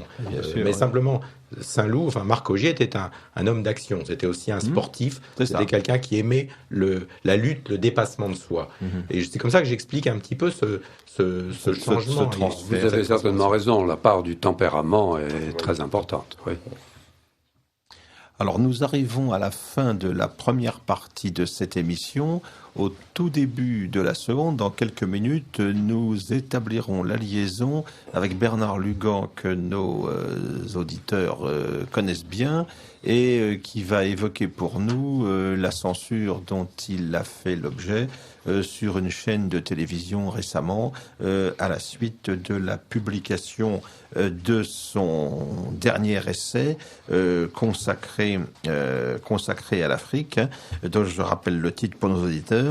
Simplement, Saint-Loup, Marc Augier était un homme d'action. C'était aussi un sportif. C'était quelqu'un qui aimait la lutte, le dépassement de soi. Et c'est comme ça que j'explique un petit peu ce changement. Vous avez certainement raison. La part du tempérament est très importante. Oui. Alors nous arrivons à la fin de la première partie de cette émission. Au tout début de la seconde, dans quelques minutes, nous établirons la liaison avec Bernard Lugan, que nos auditeurs connaissent bien, et qui va évoquer pour nous la censure dont il a fait l'objet sur une chaîne de télévision récemment, à la suite de la publication de son dernier essai consacré à l'Afrique, dont je rappelle le titre pour nos auditeurs,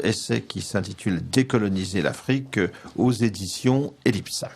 essai qui s'intitule « Décoloniser l'Afrique » aux éditions Ellipsa.